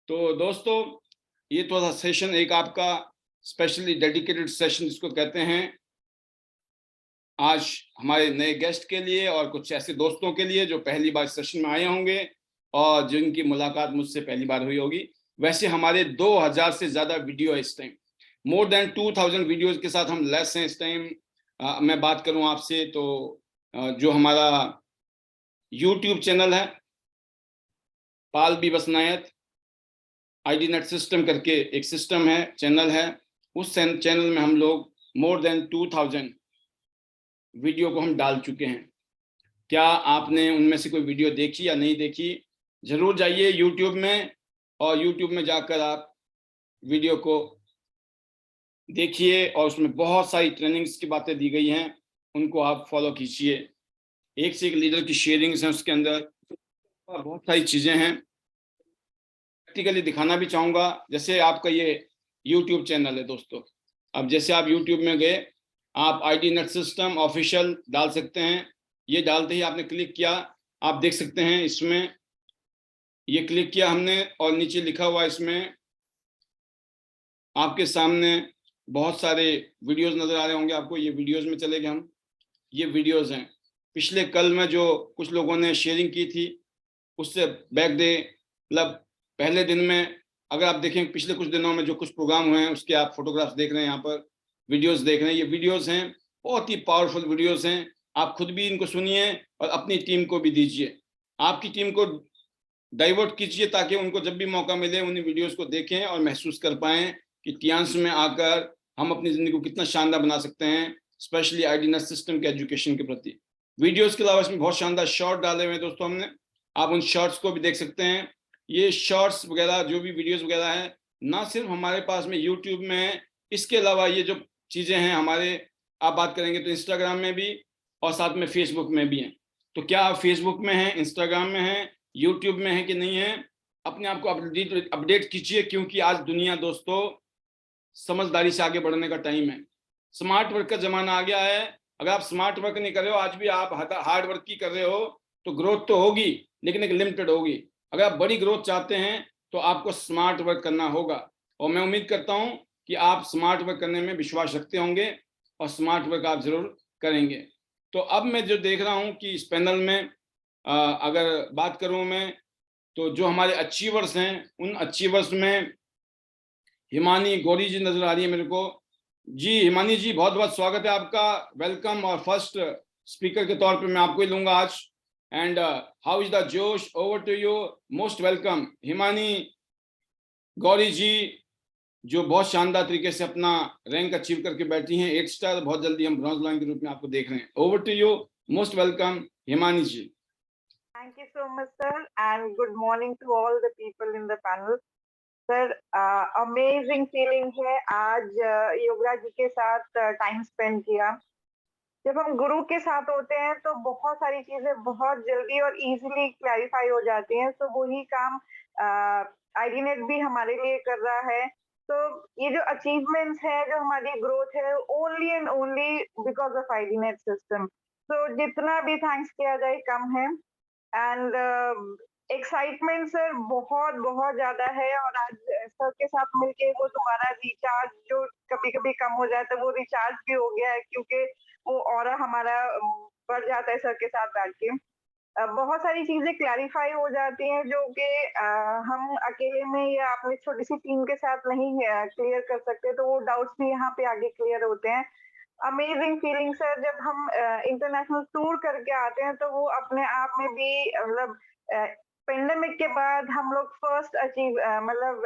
तो दोस्तों, ये तो था सेशन एक आपका स्पेशली डेडिकेटेड सेशन जिसको कहते हैं, आज हमारे नए गेस्ट के लिए और कुछ ऐसे दोस्तों के लिए जो पहली बार सेशन में आए होंगे और जिनकी मुलाकात मुझसे पहली बार हुई होगी। वैसे हमारे 2000 से ज़्यादा वीडियो है इस टाइम, मोर देन 2000 वीडियोज़ के साथ हम लेस हैं इस टाइम। मैं बात करूं आपसे तो जो हमारा यूट्यूब चैनल है पाल बी बसनायत आईडी नेट सिस्टम करके एक सिस्टम है, चैनल है। उस चैनल में हम लोग मोर देन 2000 वीडियो को हम डाल चुके हैं। क्या आपने उनमें से कोई वीडियो देखी या नहीं देखी? जरूर जाइए यूट्यूब में और यूट्यूब में जाकर आप वीडियो को देखिए और उसमें बहुत सारी ट्रेनिंग्स की बातें दी गई हैं, उनको आप फॉलो कीजिए। एक से एक लीडर की शेयरिंग्स हैं उसके अंदर और बहुत सारी चीजें हैं। प्रैक्टिकली दिखाना भी चाहूंगा, जैसे आपका ये यूट्यूब चैनल है दोस्तों। अब जैसे आप यूट्यूब में गए, आप आईडी नेट सिस्टम ऑफिशियल डाल सकते हैं। ये डालते ही आपने क्लिक किया, आप देख सकते हैं इसमें ये क्लिक किया हमने और नीचे लिखा हुआ इसमें आपके सामने बहुत सारे वीडियोस नजर आ रहे होंगे आपको। ये वीडियोस में चले गए हम, ये वीडियोस हैं पिछले कल में जो कुछ लोगों ने शेयरिंग की थी, उससे बैक डे मतलब पहले दिन में। अगर आप देखें पिछले कुछ दिनों में जो कुछ प्रोग्राम हुए हैं उसके आप फोटोग्राफ्स देख रहे हैं, यहाँ पर वीडियोस देख रहे हैं। ये वीडियोस हैं, बहुत ही पावरफुल वीडियोस हैं। आप खुद भी इनको सुनिए और अपनी टीम को भी दीजिए, आपकी टीम को डाइवर्ट कीजिए ताकि उनको जब भी मौका मिले उन वीडियोस को देखें और महसूस कर पाएं कि टियांस में आकर हम अपनी जिंदगी को कितना शानदार बना सकते हैं, स्पेशली आईडी सिस्टम के एजुकेशन के प्रति। वीडियोस के अलावा इसमें बहुत शानदार शॉर्ट डाले हुए हैं दोस्तों हमने, आप उन शॉर्ट्स को भी देख सकते हैं। ये शॉर्ट्स वगैरह जो भी वीडियोस वगैरह है, ना सिर्फ हमारे पास में यूट्यूब में है, इसके अलावा ये जो चीज़ें हैं हमारे, आप बात करेंगे तो इंस्टाग्राम में भी और साथ में फेसबुक में भी हैं। तो क्या आप फेसबुक में हैं, इंस्टाग्राम में हैं, यूट्यूब में है कि नहीं है? अपने आप को अपडेट कीजिए, क्योंकि आज दुनिया दोस्तों समझदारी से आगे बढ़ने का टाइम है। स्मार्ट वर्क का जमाना आ गया है। अगर आप स्मार्ट वर्क नहीं कर रहे हो, आज भी आप हार्ड वर्क की कर रहे हो, तो ग्रोथ तो होगी लेकिन एक लिमिटेड होगी। अगर आप बड़ी ग्रोथ चाहते हैं तो आपको स्मार्ट वर्क करना होगा और मैं उम्मीद करता हूं कि आप स्मार्ट वर्क करने में विश्वास रखते होंगे और स्मार्ट वर्क आप जरूर करेंगे। तो अब मैं जो देख रहा हूं कि इस पैनल में अगर बात करूं मैं, तो जो हमारे अचीवर्स हैं उन अचीवर्स में हिमानी गौरी जी नजर आ रही है मेरे को। जी हिमानी जी, बहुत बहुत स्वागत है आपका, वेलकम। और फर्स्ट स्पीकर के तौर पे मैं आपको ही लूंगा आज। एंड हाउ इज द जोश, over to you, most welcome Himani Gauri ji, जो बहुत शानदार तरीके से अपना रैंक अचीव करके बैठी हैं 8 स्टार। बहुत जल्दी हम ब्रॉन्ज लाइन के रूप में आपको देख रहे हैं। Over to you, most welcome Himani ji. Thank you so much, sir, and good morning to all the people in the panel. Sir amazing feeling है आज योगराज जी के साथ टाइम स्पेंड किया। जब हम गुरु के साथ होते हैं तो बहुत सारी चीजें बहुत जल्दी और इजीली क्लैरिफाई हो जाती हैं। तो वही काम आईडीनेट भी हमारे लिए कर रहा है। तो ये जो अचीवमेंट्स है, जो हमारी ग्रोथ है, only and only because of IDnet system. तो जितना भी थैंक्स किया जाए कम है। एंड एक्साइटमेंट सर बहुत बहुत ज्यादा है। और आज सर के साथ मिलके वो दोबारा रिचार्ज जो कभी कभी कम हो जाता है वो रिचार्ज भी हो गया है, क्योंकि वो ऑरा हमारा बढ़ जाता है सर के साथ बैठ के। बहुत सारी चीजें क्लैरिफाई हो जाती हैं जो कि हम अकेले में या अपनी छोटी सी टीम के साथ नहीं क्लियर कर सकते। तो वो डाउट्स भी यहाँ पे आगे क्लियर होते हैं। अमेजिंग फीलिंग सर, जब हम इंटरनेशनल टूर करके आते हैं तो वो अपने आप में भी मतलब पेंडेमिक के बाद हम लोग फर्स्ट अचीव मतलब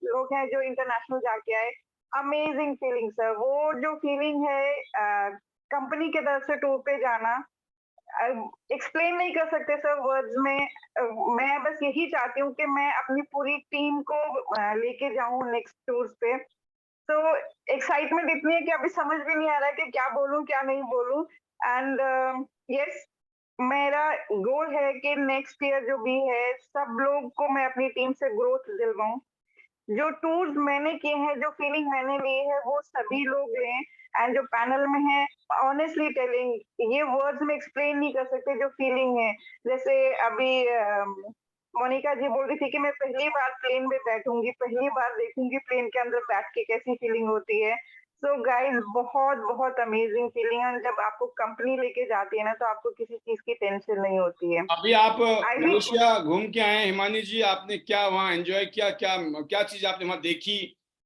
लोग हैं जो इंटरनेशनल जाके आए। अमेजिंग फीलिंग सर, वो जो फीलिंग है कंपनी के तरफ से टूर पे जाना, एक्सप्लेन नहीं कर सकते सर वर्ड्स में। मैं बस यही चाहती हूँ कि मैं अपनी पूरी टीम को लेके जाऊं नेक्स्ट टूर पे। तो एक्साइटमेंट इतनी है कि अभी समझ भी नहीं आ रहा है कि क्या बोलूं क्या नहीं बोलूं। एंड यस, मेरा गोल है कि नेक्स्ट ईयर जो भी है सब लोग को मैं अपनी टीम से ग्रोथ दिलवाऊं। जो टूर्स मैंने किए हैं, जो फीलिंग मैंने ली है, वो सभी लोग लें। एंड जो पैनल में है, ऑनेस्टली टेलिंग, ये वर्ड्स में एक्सप्लेन नहीं कर सकते जो फीलिंग है। जैसे अभी मोनिका जी बोल रही थी कि मैं पहली बार प्लेन में बैठूंगी, पहली बार देखूंगी प्लेन के अंदर बैठ के कैसी फीलिंग होती है। सो गाइस बहुत बहुत अमेजिंग फीलिंग है, जब आपको कंपनी लेके जाती है ना तो आपको किसी चीज की टेंशन नहीं होती है। अभी आप आई विल मलेशिया घूम के आए हैं हिमानी जी, आपने क्या वहाँ एंजॉय किया, क्या क्या चीज आपने वहाँ देखी,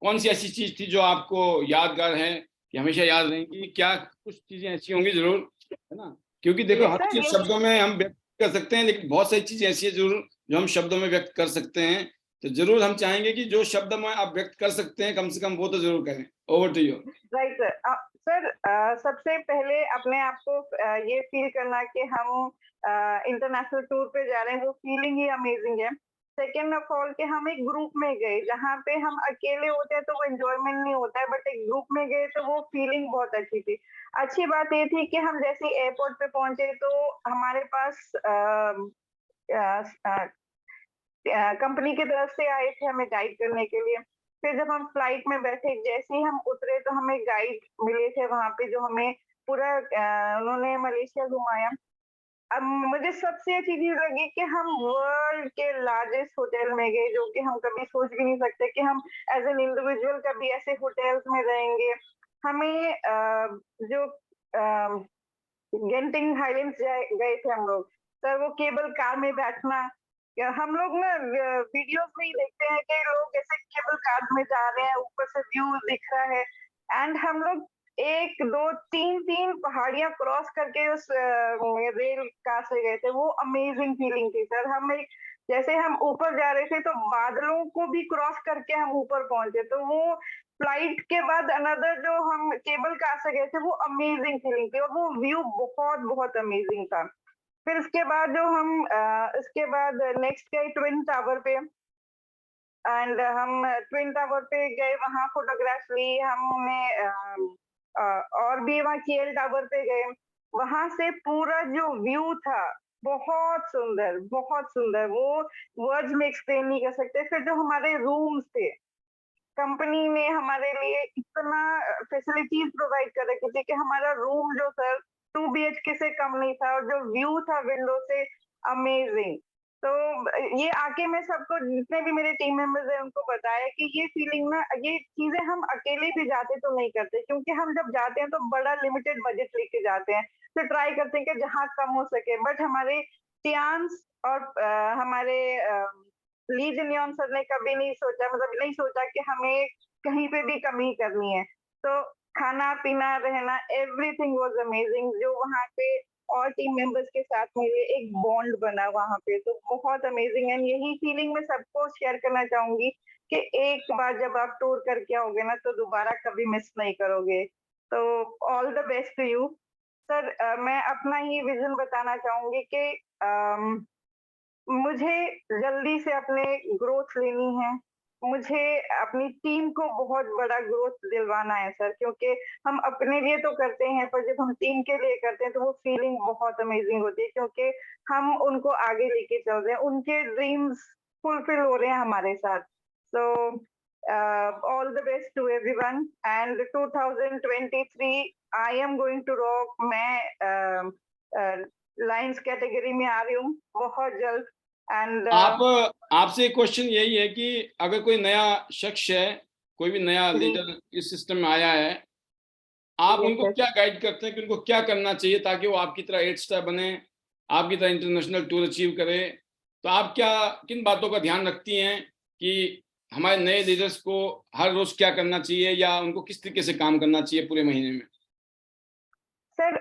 कौन सी ऐसी चीज थी जो आपको यादगार है कि हमेशा याद रहेंगी? क्या कुछ चीजें ऐसी होंगी जरूर, है ना? क्योंकि देखो यस हर सर चीज यस शब्दों में हम व्यक्त कर सकते हैं, लेकिन बहुत सारी चीजें ऐसी है जरूर जो हम शब्दों में व्यक्त कर सकते हैं। तो जरूर हम चाहेंगे कि जो शब्द में आप व्यक्त कर सकते हैं कम से कम वो तो जरूर करें। Over to you. Right sir. Sir सबसे पहले अपने आप को ये फील करना कि हम इंटरनेशनल टूर पे जा रहे हैं, वो फीलिंग ही अमेजिंग है। सेकेंड ऑफ ऑल कि हम एक ग्रुप में गए, जहाँ पे हम अकेले होते हैं तो वो एंजॉयमेंट नहीं होता है, बट एक ग्रुप में गए तो वो फीलिंग बहुत अच्छी थी। अच्छी बात ये थी कि हम जैसे एयरपोर्ट पे पहुंचे तो हमारे पास कंपनी की तरफ से आए थे हमें गाइड करने के लिए। फिर जब हम फ्लाइट में बैठे, जैसे ही हम उतरे तो हमें गाइड मिले थे वहां पे, जो हमें पूरा उन्होंने मलेशिया घुमाया। अब मुझे सबसे अच्छी चीज लगी कि हम वर्ल्ड के लार्जेस्ट होटल में गए, जो कि हम कभी सोच भी नहीं सकते कि हम एज एन इंडिविजुअल कभी ऐसे होटल्स में रहेंगे। हमें जो गेंटिंग हाइलैंड्स गए थे हम लोग, सर वो केबल कार में बैठना, या हम लोग ना वीडियोस में ही देखते हैं कि लोग ऐसे केबल कार में जा रहे हैं, ऊपर से व्यू दिख रहा है, एंड हम लोग एक दो तीन तीन पहाड़ियां क्रॉस करके उस रेल कार से गए थे। वो अमेजिंग फीलिंग थी सर। हम एक जैसे हम ऊपर जा रहे थे तो बादलों को भी क्रॉस करके हम ऊपर पहुंचे, तो वो फ्लाइट के बाद अनदर जो हम केबल कार से गए थे, वो अमेजिंग फीलिंग थी और वो व्यू बहुत बहुत अमेजिंग था। फिर इसके बाद जो हम इसके बाद नेक्स्ट गए ट्विन टावर पे, एंड हम ट्विन टावर पे गए, वहां फोटोग्राफ ली हमने। और भी वहाँ केएल टावर पे गए, वहां से पूरा जो व्यू था बहुत सुंदर, बहुत सुंदर। वो वर्ड्स में एक्सप्लेन नहीं कर सकते। फिर जो हमारे रूम्स थे, कंपनी ने हमारे लिए इतना फैसिलिटीज प्रोवाइड कर रखी थी कि हमारा रूम जो सर 2 BHK से कम नहीं था, और जो व्यू था विंडो से, अमेजिंग। तो ये आके मैं सबको, जितने भी मेरे टीम मेंबर्स हैं, उनको बताया कि ये फीलिंग ना, ये चीजें हम अकेले भी जाते तो नहीं करते, क्योंकि हम जब जाते हैं तो बड़ा लिमिटेड बजट लेके जाते हैं, तो ट्राई करते हैं कि जहाँ कम हो सके। बट हमारे टियान्स और हमारे ली जिन्योन सर ने कभी नहीं सोचा, मतलब नहीं सोचा कि हमें कहीं पे भी कमी करनी है। तो खाना पीना रहना, एवरीथिंग वाज अमेजिंग। जो वहाँ पे और टीम मेंबर्स के साथ मेरे एक बॉन्ड बना वहाँ पे, तो बहुत अमेजिंग है। यही फीलिंग मैं सबको शेयर करना चाहूंगी कि एक बार जब आप टूर करके आओगे ना तो दोबारा कभी मिस नहीं करोगे। तो all the best to you sir. मैं अपना ही विजन बताना चाहूंगी कि मुझे जल्दी से अपने ग्रोथ लेनी है। मुझे अपनी टीम को बहुत बड़ा ग्रोथ दिलवाना है सर, क्योंकि हम अपने लिए तो करते हैं, पर जब हम टीम के लिए करते हैं तो वो फीलिंग बहुत अमेजिंग होती है, क्योंकि हम उनको आगे लेके चल रहे हैं, उनके ड्रीम्स फुलफिल हो रहे हैं हमारे साथ। So all the best to everyone, and 2023 I am going to rock. मैं लाइंस कैटेगरी में आ रही हूँ बहुत जल्द, एंड आप आपसे क्वेश्चन यही है कि अगर कोई नया शख्स है, कोई भी नया जी लीडर इस सिस्टम में आया है, आप यस उनको यस। क्या गाइड करते हैं कि उनको क्या करना चाहिए ताकि वो आपकी तरह 8 स्टार बने, आपकी तरह इंटरनेशनल टूर अचीव करे? तो आप क्या, किन बातों का ध्यान रखती हैं कि हमारे नए लीडर्स को हर रोज क्या करना चाहिए, या उनको किस तरीके से काम करना चाहिए पूरे महीने में? सर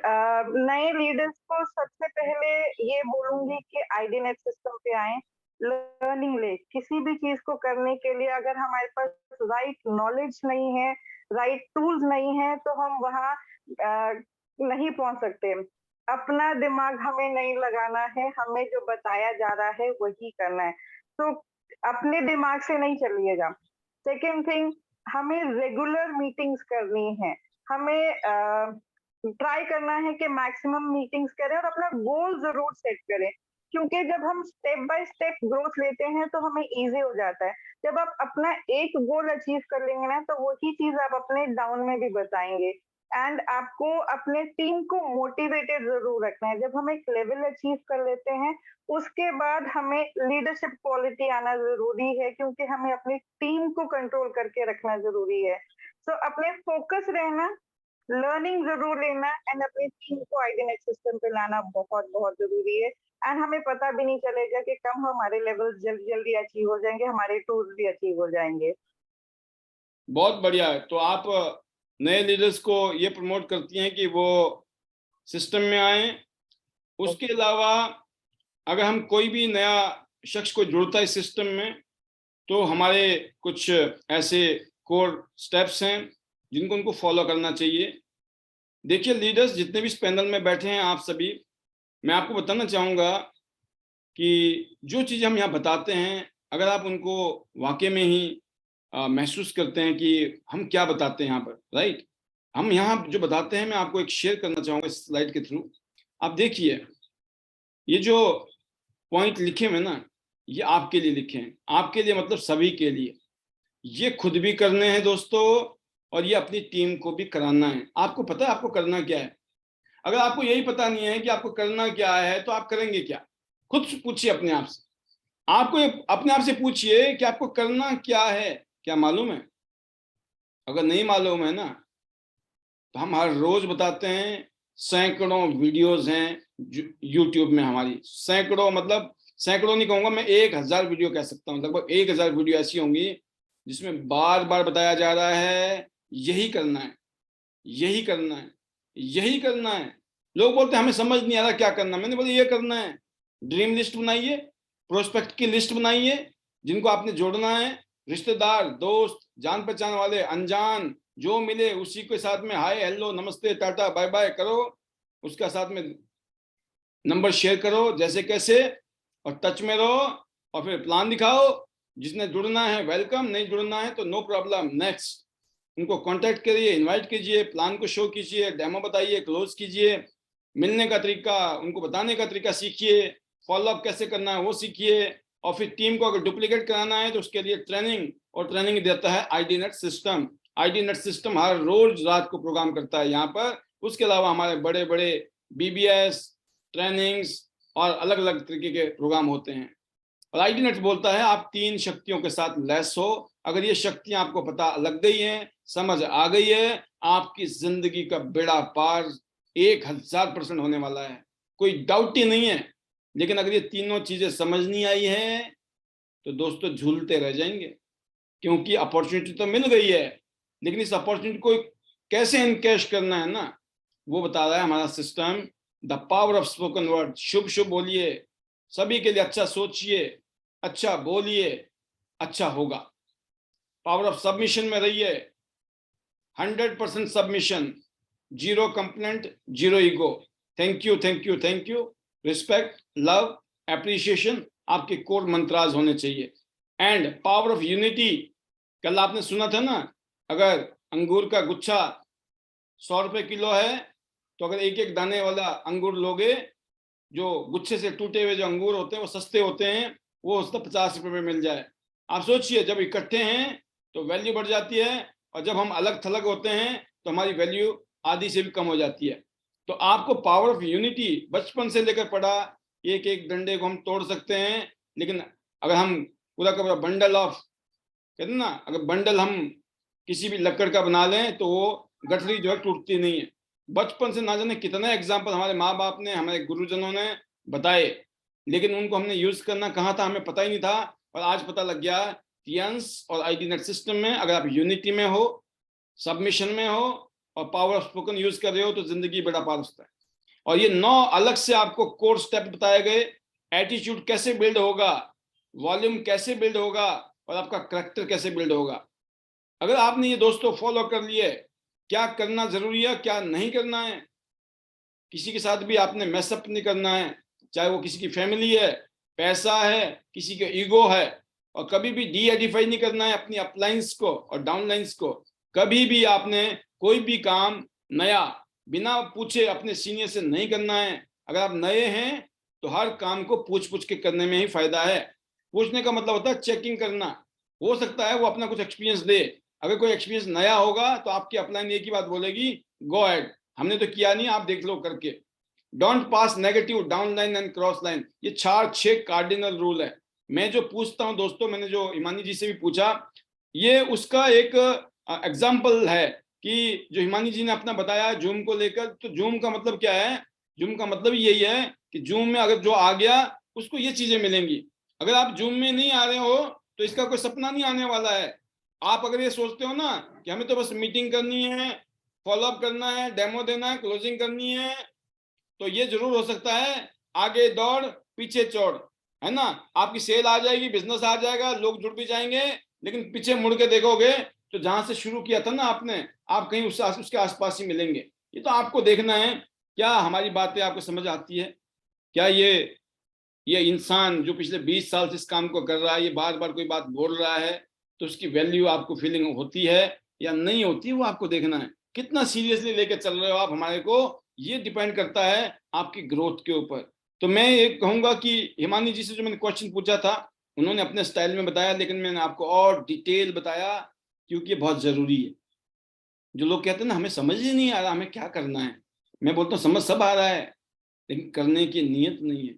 नए लीडर्स को सबसे पहले ये बोलूंगी कि आईडीनेट सिस्टम पे आए, लर्निंग ले। किसी भी चीज को करने के लिए अगर हमारे पास राइट नॉलेज नहीं है, राइट टूल्स नहीं है, तो हम वहाँ नहीं पहुंच सकते। अपना दिमाग हमें नहीं लगाना है, हमें जो बताया जा रहा है वही करना है। तो अपने दिमाग से नहीं चलिएगा। सेकेंड थिंग, हमें रेगुलर मीटिंग्स करनी है। हमें ट्राई करना है कि मैक्सिमम मीटिंग्स करें और अपना गोल जरूर सेट करें, क्योंकि जब हम स्टेप बाय स्टेप ग्रोथ लेते हैं तो हमें इजी हो जाता है। जब आप अपना एक गोल अचीव कर लेंगे ना, तो वही चीज आप अपने डाउन में भी बताएंगे, एंड आपको अपने टीम को मोटिवेटेड जरूर रखना है। जब हम एक लेवल अचीव कर लेते हैं, उसके बाद हमें लीडरशिप क्वालिटी आना जरूरी है, क्योंकि हमें अपनी टीम को कंट्रोल करके रखना जरूरी है। सो अपने फोकस रहना, लर्निंग जरूर लेना एंड अपनी टीम को आईडीनेट सिस्टम पे लाना बहुत बहुत जरूरी है। एंड हमें पता भी नहीं चलेगा कि कब हमारे लेवल जल्दी जल्दी अचीव हो जाएंगे, हमारे टूल्स भी अचीव हो जाएंगे। बहुत बढ़िया है। तो आप नए लीडर्स को ये प्रमोट करती हैं कि वो सिस्टम में आए। उसके अलावा अगर हम कोई भी नया शख्स को जोड़ता है सिस्टम में, तो हमारे कुछ ऐसे कोर स्टेप्स हैं जिनको उनको फॉलो करना चाहिए। देखिए, लीडर्स जितने भी इस पैनल में बैठे हैं, आप सभी, मैं आपको बताना चाहूँगा कि जो चीज़ हम यहाँ बताते हैं, अगर आप उनको वाकई में ही महसूस करते हैं कि हम क्या बताते हैं यहाँ पर, राइट? हम यहाँ जो बताते हैं, मैं आपको एक शेयर करना चाहूँगा इस स्लाइड के थ्रू। आप देखिए, ये जो पॉइंट लिखे हुए ना, ये आपके लिए लिखे हैं। आपके लिए मतलब सभी के लिए। ये खुद भी करने हैं दोस्तों, और ये अपनी टीम को भी कराना है। आपको पता है आपको करना क्या है? अगर आपको यही पता नहीं है कि आपको करना क्या है, तो आप करेंगे क्या? खुद पूछिए अपने आप से। आपको अपने आप से पूछिए कि आपको करना क्या है, क्या मालूम है? अगर नहीं मालूम है ना, तो हम हर रोज बताते हैं। सैकड़ों वीडियोस हैं यूट्यूब में हमारी, सैकड़ों, मतलब सैकड़ों नहीं कहूंगा मैं, 1000 वीडियो कह सकता हूँ। लगभग 1000 वीडियो ऐसी होंगी जिसमें बार बार बताया जा रहा है यही करना है, यही करना है, यही करना है। लोग बोलते हैं हमें समझ नहीं आ रहा क्या करना। मैंने बोला ये करना है। ड्रीम लिस्ट बनाइए, प्रोस्पेक्ट की लिस्ट बनाइए, जिनको आपने जोड़ना है। रिश्तेदार, दोस्त, जान पहचान वाले, अनजान, जो मिले उसी के साथ में हाय हेलो नमस्ते टाटा बाय बाय करो। उसका साथ में नंबर शेयर करो जैसे कैसे, और टच में रहो, और फिर प्लान दिखाओ। जिसने जुड़ना है वेलकम, नहीं जुड़ना है तो नो प्रॉब्लम, नेक्स्ट। उनको कांटेक्ट करिए, इनवाइट कीजिए, प्लान को शो कीजिए, डेमो बताइए, क्लोज कीजिए। मिलने का तरीका, उनको बताने का तरीका सीखिए। फॉलोअप कैसे करना है वो सीखिए। और फिर टीम को अगर डुप्लीकेट कराना है तो उसके लिए ट्रेनिंग, और ट्रेनिंग देता है आईडीनेट सिस्टम। आईडीनेट सिस्टम हर रोज रात को प्रोग्राम करता है यहाँ पर। उसके अलावा हमारे बड़े बड़े बीबीएस ट्रेनिंग्स और अलग अलग तरीके के प्रोग्राम होते हैं। और आईडीनेट बोलता है आप 3 शक्तियों के साथ लैस हो। अगर ये शक्तियां आपको पता लग गई हैं, समझ आ गई है, आपकी जिंदगी का बेड़ा पार 1000% होने वाला है, कोई डाउट ही नहीं है। लेकिन अगर ये तीनों चीजें समझ नहीं आई हैं, तो दोस्तों झूलते रह जाएंगे। क्योंकि अपॉर्चुनिटी तो मिल गई है, लेकिन इस अपॉर्चुनिटी को कैसे इनकैश करना है ना, वो बता रहा है हमारा system. The power of spoken word. शुभ शुभ बोलिए, सभी के लिए अच्छा सोचिए, अच्छा बोलिए, अच्छा होगा। पावर ऑफ सबमिशन में रहिए, 100% submission, 0 complaint, 0 ego. Thank you thank you thank you, respect, love, appreciation आपके कोर मंत्राज होने चाहिए। And power of unity. कल आपने सुना था ना, अगर अंगूर का गुच्छा 100 रुपए किलो है, तो अगर एक एक दाने वाला अंगूर लोगे, जो गुच्छे से टूटे हुए जो अंगूर होते हैं वो सस्ते होते हैं, वो उसका 50 रुपए में मिल जाए। आप सोचिए, जब इकट्ठे हैं तो वैल्यू बढ़ जाती है, और जब हम अलग थलग होते हैं तो हमारी वैल्यू आधी से भी कम हो जाती है। तो आपको पावर ऑफ यूनिटी बचपन से लेकर पढ़ा, एक एक डंडे को हम तोड़ सकते हैं, लेकिन अगर हम पूरा का पूरा बंडल ऑफ, कहते हैं ना, अगर बंडल हम किसी भी लकड़ का बना लें तो वो गठरी जो है टूटती नहीं है। बचपन से ना जाने कितने एग्जाम्पल हमारे माँ बाप ने, हमारे गुरुजनों ने बताए, लेकिन उनको हमने यूज करना कहाँ था, हमें पता ही नहीं था। और आज पता लग गया, टियंस और आईडीनेट सिस्टम में अगर आप यूनिटी में हो, सबमिशन में हो, और पावर ऑफ स्पोकन यूज कर रहे हो, तो जिंदगी बड़ा पार होता है। और ये 9 अलग से आपको कोर स्टेप बताए गए। एटीट्यूड कैसे बिल्ड होगा, वॉल्यूम कैसे बिल्ड होगा, और आपका करेक्टर कैसे बिल्ड होगा। अगर आपने ये दोस्तों फॉलो कर लिए, क्या करना जरूरी है, क्या नहीं करना है, किसी के साथ भी आपने मैसअप नहीं करना है, चाहे वो किसी की फैमिली है, पैसा है, किसी के ईगो है, और कभी भी डी एडिफाई नहीं करना है अपनी अपलाइंस को और डाउनलाइंस को। कभी भी आपने कोई भी काम नया बिना पूछे अपने सीनियर से नहीं करना है। अगर आप नए हैं तो हर काम को पूछ पूछ के करने में ही फायदा है। पूछने का मतलब होता है चेकिंग करना। हो सकता है वो अपना कुछ एक्सपीरियंस दे। अगर कोई एक्सपीरियंस नया होगा तो आपकी अपलाइन एक ही बात बोलेगी, गो अहेड, हमने तो किया नहीं, आप देख लो करके। Don't pass negative down line and cross line, ये 6 कार्डिनल रूल है। मैं जो पूछता हूं दोस्तों, मैंने जो हिमानी जी से भी पूछा, ये उसका एक एग्जाम्पल है कि जो हिमानी जी ने अपना बताया जूम को लेकर। तो जूम का मतलब क्या है? जूम का मतलब यही है कि जूम में अगर जो आ गया उसको ये चीजें मिलेंगी। अगर आप जूम में नहीं आ रहे हो तो इसका कोई सपना नहीं आने वाला है। आप अगर ये सोचते हो ना कि हमें तो बस मीटिंग करनी है, फॉलोअप करना है, डेमो देना है, क्लोजिंग करनी है, तो ये जरूर हो सकता है आगे दौड़ पीछे चौड़, है ना। आपकी सेल आ जाएगी, बिजनेस आ जाएगा, लोग जुड़ भी जाएंगे, लेकिन पीछे मुड़ के देखोगे तो जहां से शुरू किया था ना आपने, आप कहीं उसके आसपास ही मिलेंगे। ये तो आपको देखना है, क्या हमारी बातें आपको समझ आती है? क्या ये इंसान जो पिछले 20 साल से इस काम को कर रहा है, ये बार बार कोई बात बोल रहा है, तो उसकी वैल्यू आपको फीलिंग होती है या नहीं होती, वो आपको देखना है। कितना सीरियसली लेके चल रहे हो आप हमारे को, ये डिपेंड करता है आपकी ग्रोथ के ऊपर। तो मैं ये कहूंगा कि हिमानी जी से जो मैंने क्वेश्चन पूछा था, उन्होंने अपने स्टाइल में बताया, लेकिन मैंने आपको और डिटेल बताया क्योंकि ये बहुत जरूरी है। जो लोग कहते हैं ना हमें समझ ही नहीं आ रहा हमें क्या करना है, मैं बोलता हूँ समझ सब आ रहा है, लेकिन करने की नीयत नहीं है।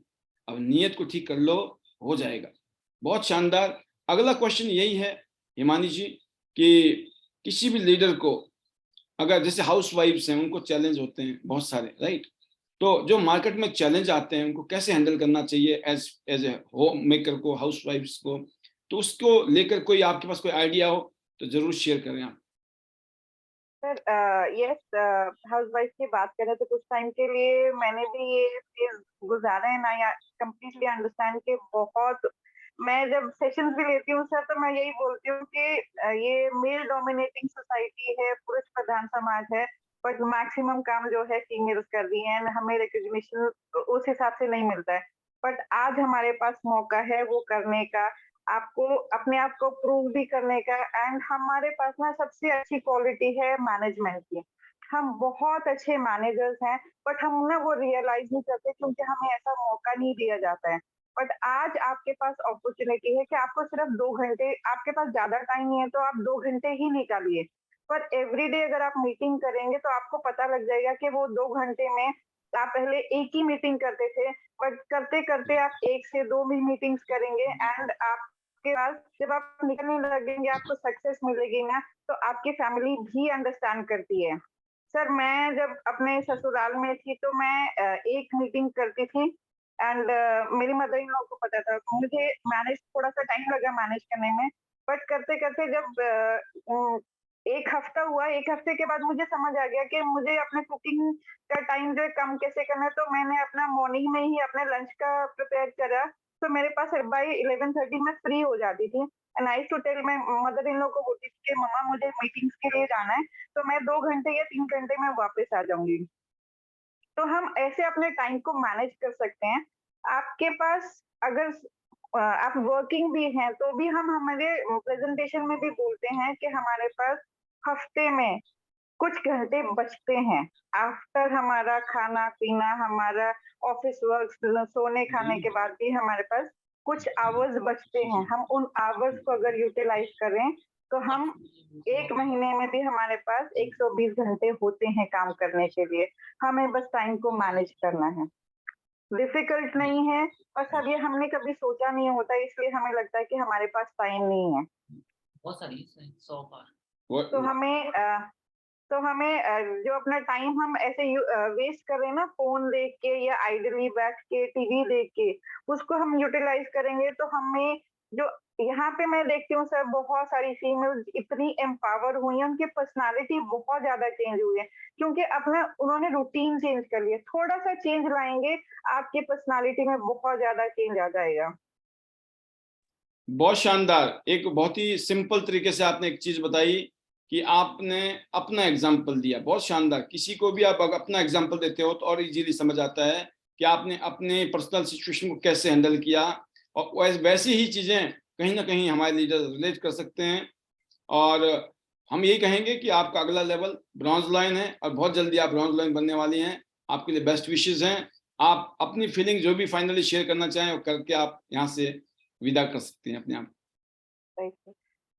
अब नीयत को ठीक कर लो, हो जाएगा। बहुत शानदार। अगला क्वेश्चन यही है हिमानी जी कि किसी भी लीडर को, अगर जैसे हाउस वाइफ्स हैं उनको चैलेंज होते हैं बहुत सारे, राइट? तो जो मार्केट में चैलेंज आते हैं उनको कैसे हैंडल करना चाहिए as as a home maker को, हाउस वाइफ्स को, तो उसको लेकर कोई आपके पास कोई आइडिया हो तो जरूर शेयर करें आप। सर यस, हाउसवाइफ की बात करें तो कुछ टाइम के लिए मैंने भी ये फेज गुजारा है ना, या कंप्लीटली अंडरस्टैंड के बहुत। मैं जब सेशंस भी लेती हूँ सर, तो मैं यही बोलती हूँ कि ये मेल डोमिनेटिंग सोसाइटी है, पुरुष प्रधान समाज है, बट मैक्सिमम काम जो है फीमेल्स कर रही हैं, हमें रिकग्निशन उस हिसाब से नहीं मिलता है। बट आज हमारे पास मौका है वो करने का, आपको अपने आप को प्रूव भी करने का। एंड हमारे पास ना सबसे अच्छी क्वालिटी है मैनेजमेंट की। हम बहुत अच्छे मैनेजर्स हैं, बट हम ना वो रियलाइज नहीं करते क्योंकि हमें ऐसा मौका नहीं दिया जाता है। बट आज आपके पास अपॉर्चुनिटी है कि आपको सिर्फ 2 घंटे, आपके पास ज्यादा टाइम नहीं है तो आप 2 घंटे ही निकालिए। पर एवरीडे अगर आप मीटिंग करेंगे तो आपको पता लग जाएगा कि वो 2 घंटे में आप पहले एक ही मीटिंग करते थे, बट करते करते आप 1 से 2 भी मीटिंग्स करेंगे। एंड आप के बाद जब आप निकलने लगेंगे, आपको सक्सेस मिलेगी ना, तो आपकी फैमिली भी अंडरस्टैंड करती है। सर मैं जब अपने ससुराल में थी तो मैं एक मीटिंग करती थी। एंड मेरी मदर इन लॉ को पता था, तो मुझे मैनेज थोड़ा सा टाइम लगा मैनेज करने में। बट करते करते जब एक हफ्ता हुआ, एक हफ्ते के बाद मुझे समझ आ गया कि मुझे अपने कुकिंग का टाइम जो है कम कैसे करना है। तो मैंने अपना मॉर्निंग में ही अपने लंच का प्रिपेयर करा, तो मेरे पास बाई 11:30 मैं फ्री हो जाती थी। एंड आई टू टेल, मैं मदर इन लॉ को बोलती थी कि मम्मा मुझे मीटिंग्स के लिए जाना है, तो मैं 2 घंटे या 3 घंटे में वापस आ जाऊंगी। तो हम ऐसे अपने टाइम को मैनेज कर सकते हैं। आपके पास अगर आप वर्किंग भी हैं तो भी हम हमारे प्रेजेंटेशन में भी बोलते हैं कि हमारे पास हफ्ते में कुछ घंटे बचते हैं। आफ्टर हमारा खाना-पीना, हमारा ऑफ़िस वर्क, सोने खाने के बाद भी हमारे पास कुछ आवर्स बचते हैं। हम उन आवर्स को अगर यूटिलाइज़ करें, तो हम 1 महीने में भी हमारे पास 120 घंटे होते हैं काम करने के लिए। हमें बस टाइम को मैनेज करना है। डिफ़िकल्ट नहीं है, बस अब ये हमने कभी सोचा नहीं होता, इसलिए हमें लगता है कि हमारे पास टाइम नहीं है। बहुत सारी इसमें 100 पार। तो हमें जो अपना टाइम हम ऐसे वेस्ट कर रहे हैं ना फ़ोन देख के या आइडली बैठ के टीवी देख के, उसको हम यूटिलाइज़ करेंगे तो हमें जो यहाँ पे मैं देखती हूँ सर, बहुत सारी फीमेल्स इतनी एम्पावर हुई हैं, उनकी पर्सनैलिटी बहुत ज़्यादा चेंज हुई है, क्योंकि अपना उन्होंने रूटीन चेंज कर लिया। थोड़ा-सा चेंज लाएँगे, आपकी पर्सनैलिटी में बहुत ज़्यादा चेंज आ जाएगा। बहुत शानदार। एक बहुत ही सिंपल तरीके से आपने एक चीज बताई कि आपने अपना एग्जाम्पल दिया, बहुत शानदार। किसी को भी आप अगर अपना एग्जाम्पल देते हो तो और इजीली समझ आता है कि आपने अपने पर्सनल सिचुएशन को कैसे हैंडल किया, और वैसी ही चीजें कहीं ना कहीं हमारे लीडर रिलेट कर सकते हैं। और हम यही कहेंगे कि आपका अगला लेवल ब्रॉन्ज लाइन है और बहुत जल्दी आप ब्रॉन्ज लाइन बनने वाली हैं। आपके लिए बेस्ट विशेष हैं। आप अपनी फीलिंग जो भी फाइनली शेयर करना चाहें वो करके आप यहाँ से विदा कर सकते हैं अपने आप। Thank you.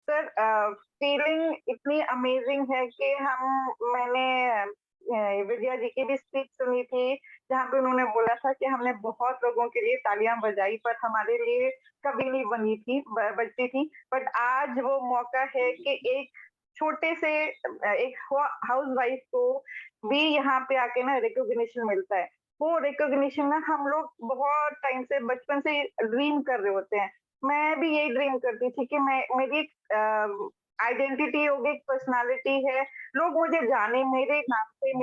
सर फीलिंग इतनी अमेजिंग है कि हम मैंने विजया जी की भी स्पीच सुनी थी, जहाँ पे उन्होंने बोला था कि हमने बहुत लोगों के लिए तालियां बजाई पर हमारे लिए कभी नहीं बनी थी, बजती थी। बट आज वो मौका है कि एक छोटे से एक हाउस वाइफ को भी यहाँ पे आके ना रिकॉग्निशन मिलता है। वो रिकॉग्निशन ना हम लोग बहुत टाइम से बचपन से ड्रीम कर रहे होते हैं। मैं भी यही ड्रीम करती थी कि मैं मेरी आइडेंटिटी होगी, एक पर्सनालिटी है, लोग मुझे जाने मेरे नाम से,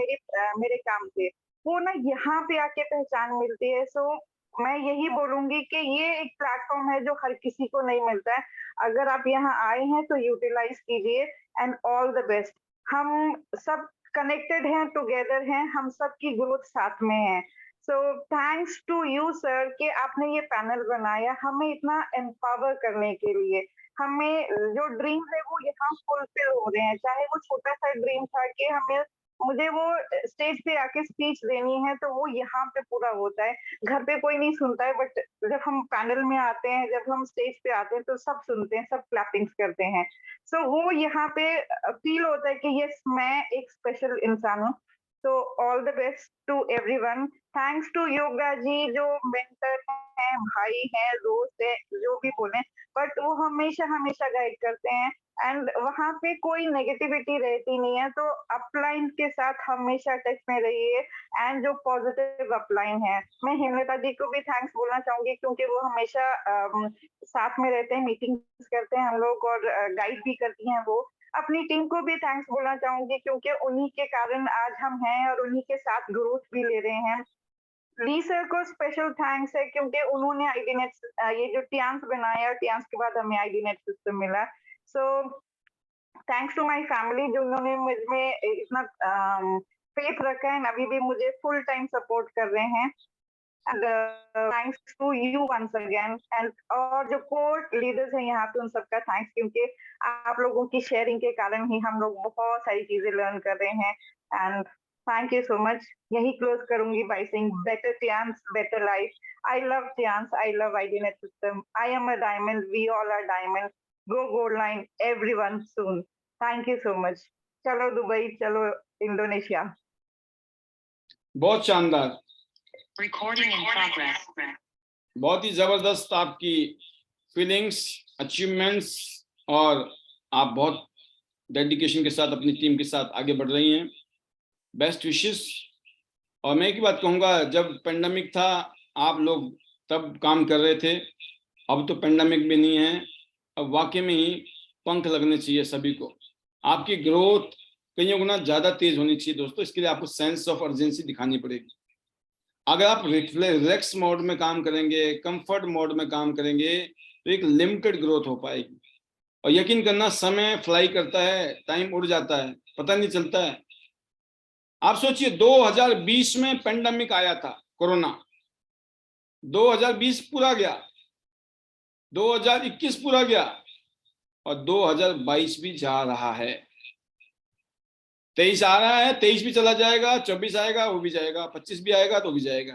मेरे काम से। वो ना यहाँ पे आके पहचान मिलती है। सो मैं यही बोलूँगी कि ये एक प्लेटफ़ॉर्म है जो हर किसी को नहीं मिलता है। अगर आप यहाँ आए हैं तो यूटिलाइज़ कीजिए एंड ऑल द बेस्ट। हम सब कनेक्टेड हैं, टुगेदर हैं, हम सबकी ग्रोथ साथ में है। So thanks to you sir कि आपने ये पैनल बनाया हमें इतना एम्पावर करने के लिए। हमें जो ड्रीम है वो यहाँ फुलफिल हो रहे हैं, चाहे वो छोटा-सा ड्रीम था कि हमें मुझे वो स्टेज पे आके स्पीच देनी है तो वो यहाँ पे पूरा होता है। घर पे कोई नहीं सुनता है बट जब हम पैनल में आते हैं, जब हम स्टेज पे आते हैं तो सब सुनते हैं, सब क्लैपिंग्स करते हैं। सो वो यहाँ पे फील होता है कि यस मैं एक स्पेशल इंसान हूँ। तो all the best to everyone. Thanks to Yoga ji जो मेंटर हैं, भाई हैं, दोस्त हैं, जो भी बोले बट वो हमेशा गाइड करते हैं एंड वहाँ पे कोई नेगेटिविटी रहती नहीं है। तो अपलाइन के साथ हमेशा टच में रहिए एंड जो पॉजिटिव अपलाइन है, मैं हेमलता जी को भी थैंक्स बोलना चाहूंगी क्योंकि वो हमेशा साथ में रहते हैं, मीटिंग्स करते हैं हम लोग और गाइड भी करती हैं वो। अपनी टीम को भी थैंक्स बोलना चाहूंगी क्योंकि उन्हीं के कारण आज हम हैं और उन्हीं के साथ ग्रोथ भी ले रहे हैं। ली सर को स्पेशल थैंक्स है क्योंकि उन्होंने आईडीनेट ये जो टियांस बनाया, टियांस के बाद हमें आईडीनेट सिस्टम मिला। So thanks to my family जिन्होंने मुझ में इतना फेथ रखा है, अभी भी मुझे फुल टाइम सपोर्ट कर रहे हैं। And thanks to you once again and और जो कोर लीडर्स हैं यहाँ पे उन सबका थैंक्स क्योंकि आप लोगों की शेयरिंग के कारण ही हम लोग बहुत सारी चीजें लर्न कर रहे हैं and thank you so much. यही क्लोज करूंगी by saying better Tiens better life. I love Tiens, I love IDnet system, I am a diamond, we all are diamond, go gold line everyone soon. Thank you so much. चलो Dubai, चलो Indonesia. बहुत शानदार, Recording in progress. बहुत ही जबरदस्त आपकी feelings, achievements और आप बहुत डेडिकेशन के साथ अपनी टीम के साथ आगे बढ़ रही हैं। Best wishes. और मैं एक ही बात कहूँगा, जब पेंडेमिक था आप लोग तब काम कर रहे थे, अब तो पेंडेमिक भी नहीं है, अब वाकई में ही पंख लगने चाहिए सभी को। आपकी ग्रोथ कईयों गुना ज़्यादा तेज होनी चाहिए दोस्तों, इसके लिए आपको सेंस ऑफ अर्जेंसी दिखानी पड़ेगी। अगर आप रिलैक्स मोड में काम करेंगे, कंफर्ट मोड में काम करेंगे तो एक लिमिटेड ग्रोथ हो पाएगी। और यकीन करना, समय फ्लाई करता है, टाइम उड़ जाता है, पता नहीं चलता है। आप सोचिए 2020 में पेंडेमिक आया था, कोरोना, 2020 पूरा गया, 2021 पूरा गया और 2022 भी जा रहा है, 23 आ रहा है, 23 भी चला जाएगा, 24 आएगा वो भी जाएगा, 25 भी आएगा तो भी जाएगा।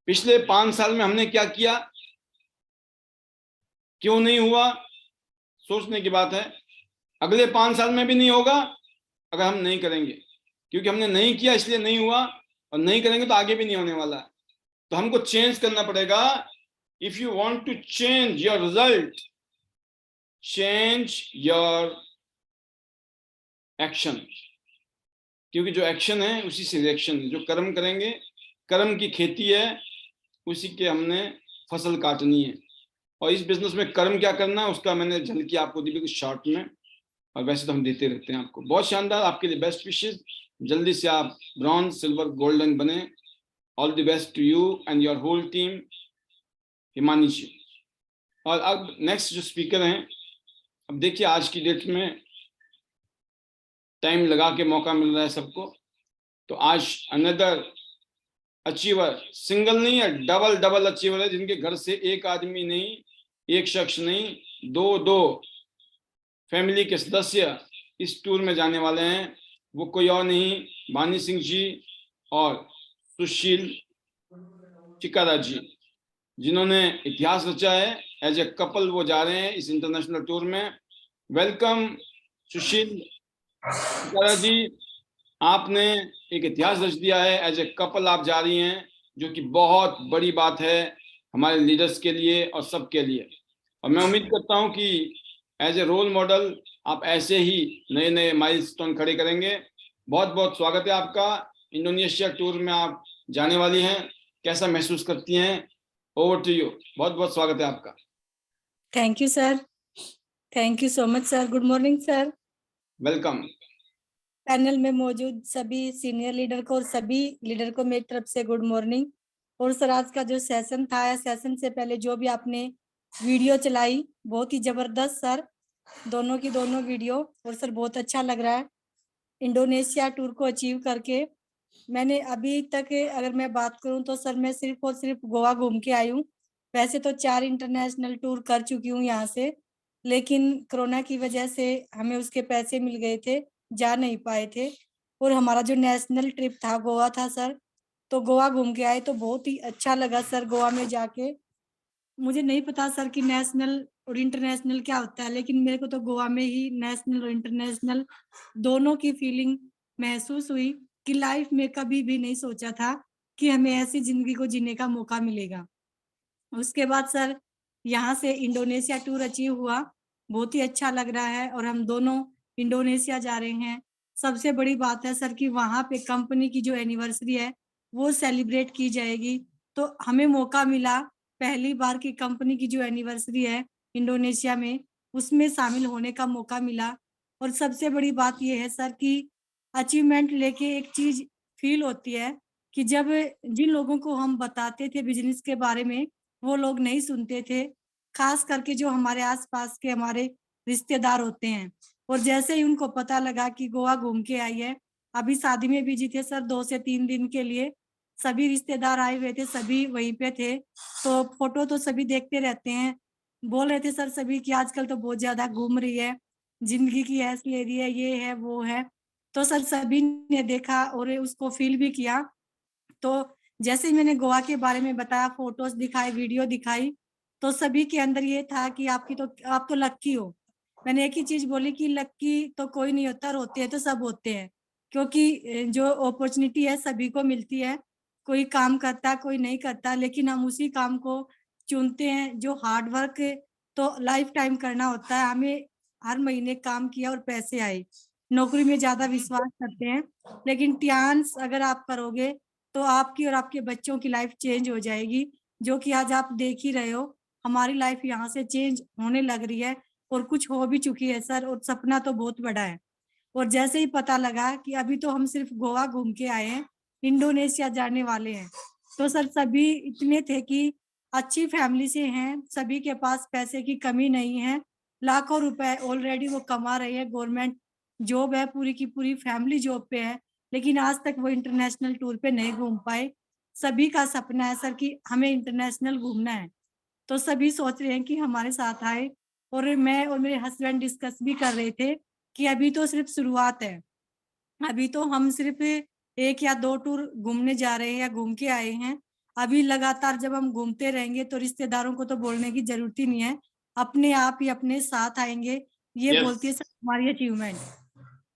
पिछले 5 साल में हमने क्या किया, क्यों नहीं हुआ, सोचने की बात है। अगले 5 साल में भी नहीं होगा अगर हम नहीं करेंगे, क्योंकि हमने नहीं किया इसलिए नहीं हुआ, और नहीं करेंगे तो आगे भी नहीं होने वाला। तो हमको चेंज करना पड़ेगा। If you want to change your result, change your action, क्योंकि जो एक्शन है उसी से रिएक्शन है। जो कर्म करेंगे, कर्म की खेती है, उसी के हमने फसल काटनी है। और इस बिजनेस में कर्म क्या करना है उसका मैंने झलकी आपको दी कुछ शॉर्ट में, और वैसे तो हम देते रहते हैं आपको। बहुत शानदार, आपके लिए बेस्ट विशेस। जल्दी से आप ब्रॉन्ज, सिल्वर, गोल्डन बने। All the best to you and your whole team, Himani ji. और अब नेक्स्ट जो स्पीकर हैं, अब देखिए आज की डेट में टाइम लगा के मौका मिल रहा है सबको, तो आज अनदर अचीवर, सिंगल नहीं है, डबल अचीवर है, जिनके घर से एक आदमी नहीं, एक शख्स नहीं, दो फैमिली के सदस्य इस टूर में जाने वाले हैं। वो कोई और नहीं, भानी सिंह जी और सुशील चिकारा जी, जिन्होंने इतिहास रचा है। एज ए कपल वो जा रहे हैं इस इंटरनेशनल टूर में। वेलकम सुशील चिकारा जी, आपने एक इतिहास रच दिया है, एज ए कपल आप जा रही हैं, जो कि बहुत बड़ी बात है हमारे लीडर्स के लिए और सबके लिए। और मैं उम्मीद करता हूं कि एज ए रोल मॉडल आप ऐसे ही नए नए माइलस्टोन खड़े करेंगे। बहुत बहुत स्वागत है आपका। इंडोनेशिया टूर में आप जाने वाली हैं, कैसा महसूस करती हैं? Over to you. बहुत बहुत स्वागत है आपका। Thank you sir, thank you so much sir. Good morning sir. Welcome. Panel में मौजूद सभी सीनियर लीडर को और सभी लीडर को मेरी तरफ से गुड मॉर्निंग। और सर आज का जो सेशन था, सेशन से पहले जो भी आपने वीडियो चलाई बहुत ही जबरदस्त सर, दोनों की दोनों वीडियो। और सर बहुत अच्छा लग रहा है इंडोनेशिया टूर को अचीव करके। मैंने अभी तक अगर मैं बात करूं तो सर मैं सिर्फ और सिर्फ गोवा घूम के आई हूँ। वैसे तो 4 इंटरनेशनल टूर कर चुकी हूँ यहाँ से, लेकिन कोरोना की वजह से हमें उसके पैसे मिल गए थे, जा नहीं पाए थे। और हमारा जो नेशनल ट्रिप था गोवा था सर, तो गोवा घूम के आए तो बहुत ही अच्छा लगा सर गोवा में जाके। मुझे नहीं पता सर कि नेशनल और इंटरनेशनल क्या होता है, लेकिन मेरे को तो गोवा में ही नेशनल और इंटरनेशनल दोनों की फीलिंग महसूस हुई कि लाइफ में कभी भी नहीं सोचा था कि हमें ऐसी जिंदगी को जीने का मौका मिलेगा। उसके बाद सर यहाँ से इंडोनेशिया टूर अचीव हुआ, बहुत ही अच्छा लग रहा है। और हम दोनों इंडोनेशिया जा रहे हैं। सबसे बड़ी बात है सर कि वहाँ पे कंपनी की जो एनिवर्सरी है वो सेलिब्रेट की जाएगी। तो हमें मौका मिला पहली बार की कंपनी की जो एनिवर्सरी है इंडोनेशिया में, उसमें शामिल होने का मौका मिला। और सबसे बड़ी बात यह है सर कि अचीवमेंट लेके एक चीज फील होती है कि जब जिन लोगों को हम बताते थे बिजनेस के बारे में वो लोग नहीं सुनते थे, खास करके जो हमारे आसपास के हमारे रिश्तेदार होते हैं। और जैसे ही उनको पता लगा कि गोवा घूम के आई है, अभी शादी में बिजी थे सर 2 से 3 दिन के लिए, सभी रिश्तेदार आए हुए थे, सभी वहीं पे थे। तो फोटो तो सभी देखते रहते हैं, बोल रहे थे सर सभी कि आजकल तो बहुत ज्यादा घूम रही है, जिंदगी की ऐश ले रही है, ये है वो है। तो सर सभी ने देखा और उसको फील भी किया। तो जैसे ही मैंने गोवा के बारे में बताया, फोटोज दिखाई, वीडियो दिखाई, तो सभी के अंदर ये था कि आप तो लक्की हो। मैंने एक ही चीज बोली कि लक्की तो कोई नहीं होता, रोते हैं तो सब होते हैं, क्योंकि जो अपॉर्चुनिटी है सभी को मिलती है। कोई काम करता कोई नहीं करता, लेकिन हम उसी काम को चुनते हैं जो हार्ड वर्क तो लाइफ टाइम करना होता है। हमें हर महीने काम किया और पैसे आए। नौकरी में ज्यादा विश्वास करते हैं, लेकिन ट्यान्स अगर आप करोगे तो आपकी और आपके बच्चों की लाइफ चेंज हो जाएगी, जो कि आज आप देख ही रहे हो। हमारी लाइफ यहाँ से चेंज होने लग रही है और कुछ हो भी चुकी है सर, और सपना तो बहुत बड़ा है। और जैसे ही पता लगा कि अभी तो हम सिर्फ गोवा घूम के आए हैं, इंडोनेशिया जाने वाले हैं, तो सर सभी इतने थे कि अच्छी फैमिली से हैं, सभी के पास पैसे की कमी नहीं है, लाखों रुपए ऑलरेडी वो कमा रहे हैं, गवर्नमेंट जॉब है, पूरी की पूरी फैमिली जॉब पे है, लेकिन आज तक वो इंटरनेशनल टूर पे नहीं घूम पाए। सभी का सपना है सर कि हमें इंटरनेशनल घूमना है, तो सभी सोच रहे हैं कि हमारे साथ आए। और मैं और मेरे हस्बैंड डिस्कस भी कर रहे थे कि अभी तो सिर्फ शुरुआत है, अभी तो हम सिर्फ 1 या 2 टूर घूमने जा रहे हैं या घूम के आए हैं। अभी लगातार जब हम घूमते रहेंगे तो रिश्तेदारों को तो बोलने की जरूरत ही नहीं है, अपने आप ही अपने साथ आएंगे। ये Yes. बोलती है सर हमारी अचीवमेंट।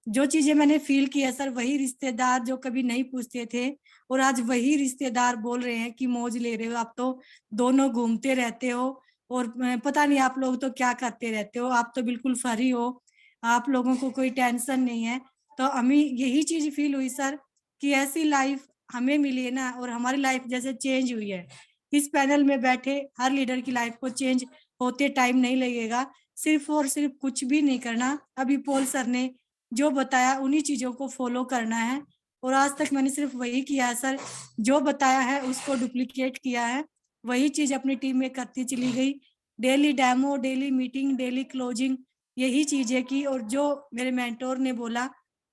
जो चीजें मैंने फील की है सर, वही रिश्तेदार जो कभी नहीं पूछते थे और आज वही रिश्तेदार बोल रहे हैं कि मौज ले रहे हो आप तो, दोनों घूमते रहते हो और पता नहीं आप लोग तो क्या करते रहते हो, आप तो बिल्कुल फ्री हो, आप लोगों को कोई टेंशन नहीं है। तो हमें यही चीज फील हुई सर कि ऐसी लाइफ हमें मिली है ना, और हमारी लाइफ जैसे चेंज हुई है। इस पैनल में बैठे हर लीडर की लाइफ को चेंज होते टाइम नहीं लगेगा, सिर्फ और सिर्फ कुछ भी नहीं करना, अभी पॉल सर ने जो बताया उन्हीं चीजों को फॉलो करना है। और आज तक मैंने सिर्फ वही किया है सर, जो बताया है उसको डुप्लीकेट किया है, वही चीज अपनी टीम में करती चली गई। Daily demo, daily meeting, daily closing, यही चीजें की। और जो मेरे मेंटोर ने बोला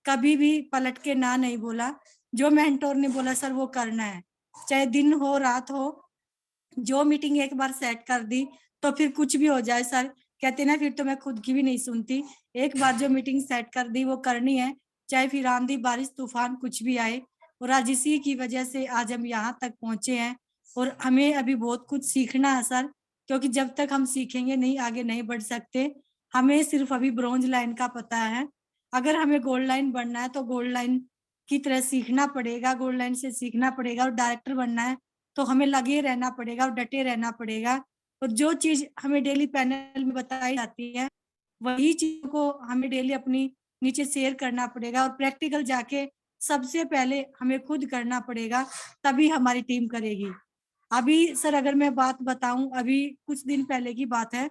कभी भी पलट के ना नहीं बोला, जो मेंटोर ने बोला सर वो करना है, चाहे दिन हो रात हो। जो मीटिंग एक बार सेट कर दी तो फिर कुछ भी हो जाए सर, कहते ना फिर तो मैं खुद की भी नहीं सुनती। एक बार जो मीटिंग सेट कर दी वो करनी है, चाहे फिर आंधी बारिश तूफान कुछ भी आए। और आज इसी की वजह से आज हम यहाँ तक पहुंचे हैं। और हमें अभी बहुत कुछ सीखना है सर, क्योंकि जब तक हम सीखेंगे नहीं आगे नहीं बढ़ सकते। हमें सिर्फ अभी ब्रॉन्ज लाइन का पता है, अगर हमें गोल्ड लाइन बढ़ना है तो गोल्ड लाइन की तरह सीखना पड़ेगा, गोल्ड लाइन से सीखना पड़ेगा और डायरेक्टर बनना है तो हमें लगे रहना पड़ेगा और डटे रहना पड़ेगा। और जो चीज हमें डेली पैनल में बताई जाती है वही चीजों को हमें डेली अपनी नीचे शेयर करना पड़ेगा और प्रैक्टिकल जाके सबसे पहले हमें खुद करना पड़ेगा, तभी हमारी टीम करेगी। अभी सर अगर मैं बात बताऊं, अभी कुछ दिन पहले की बात है,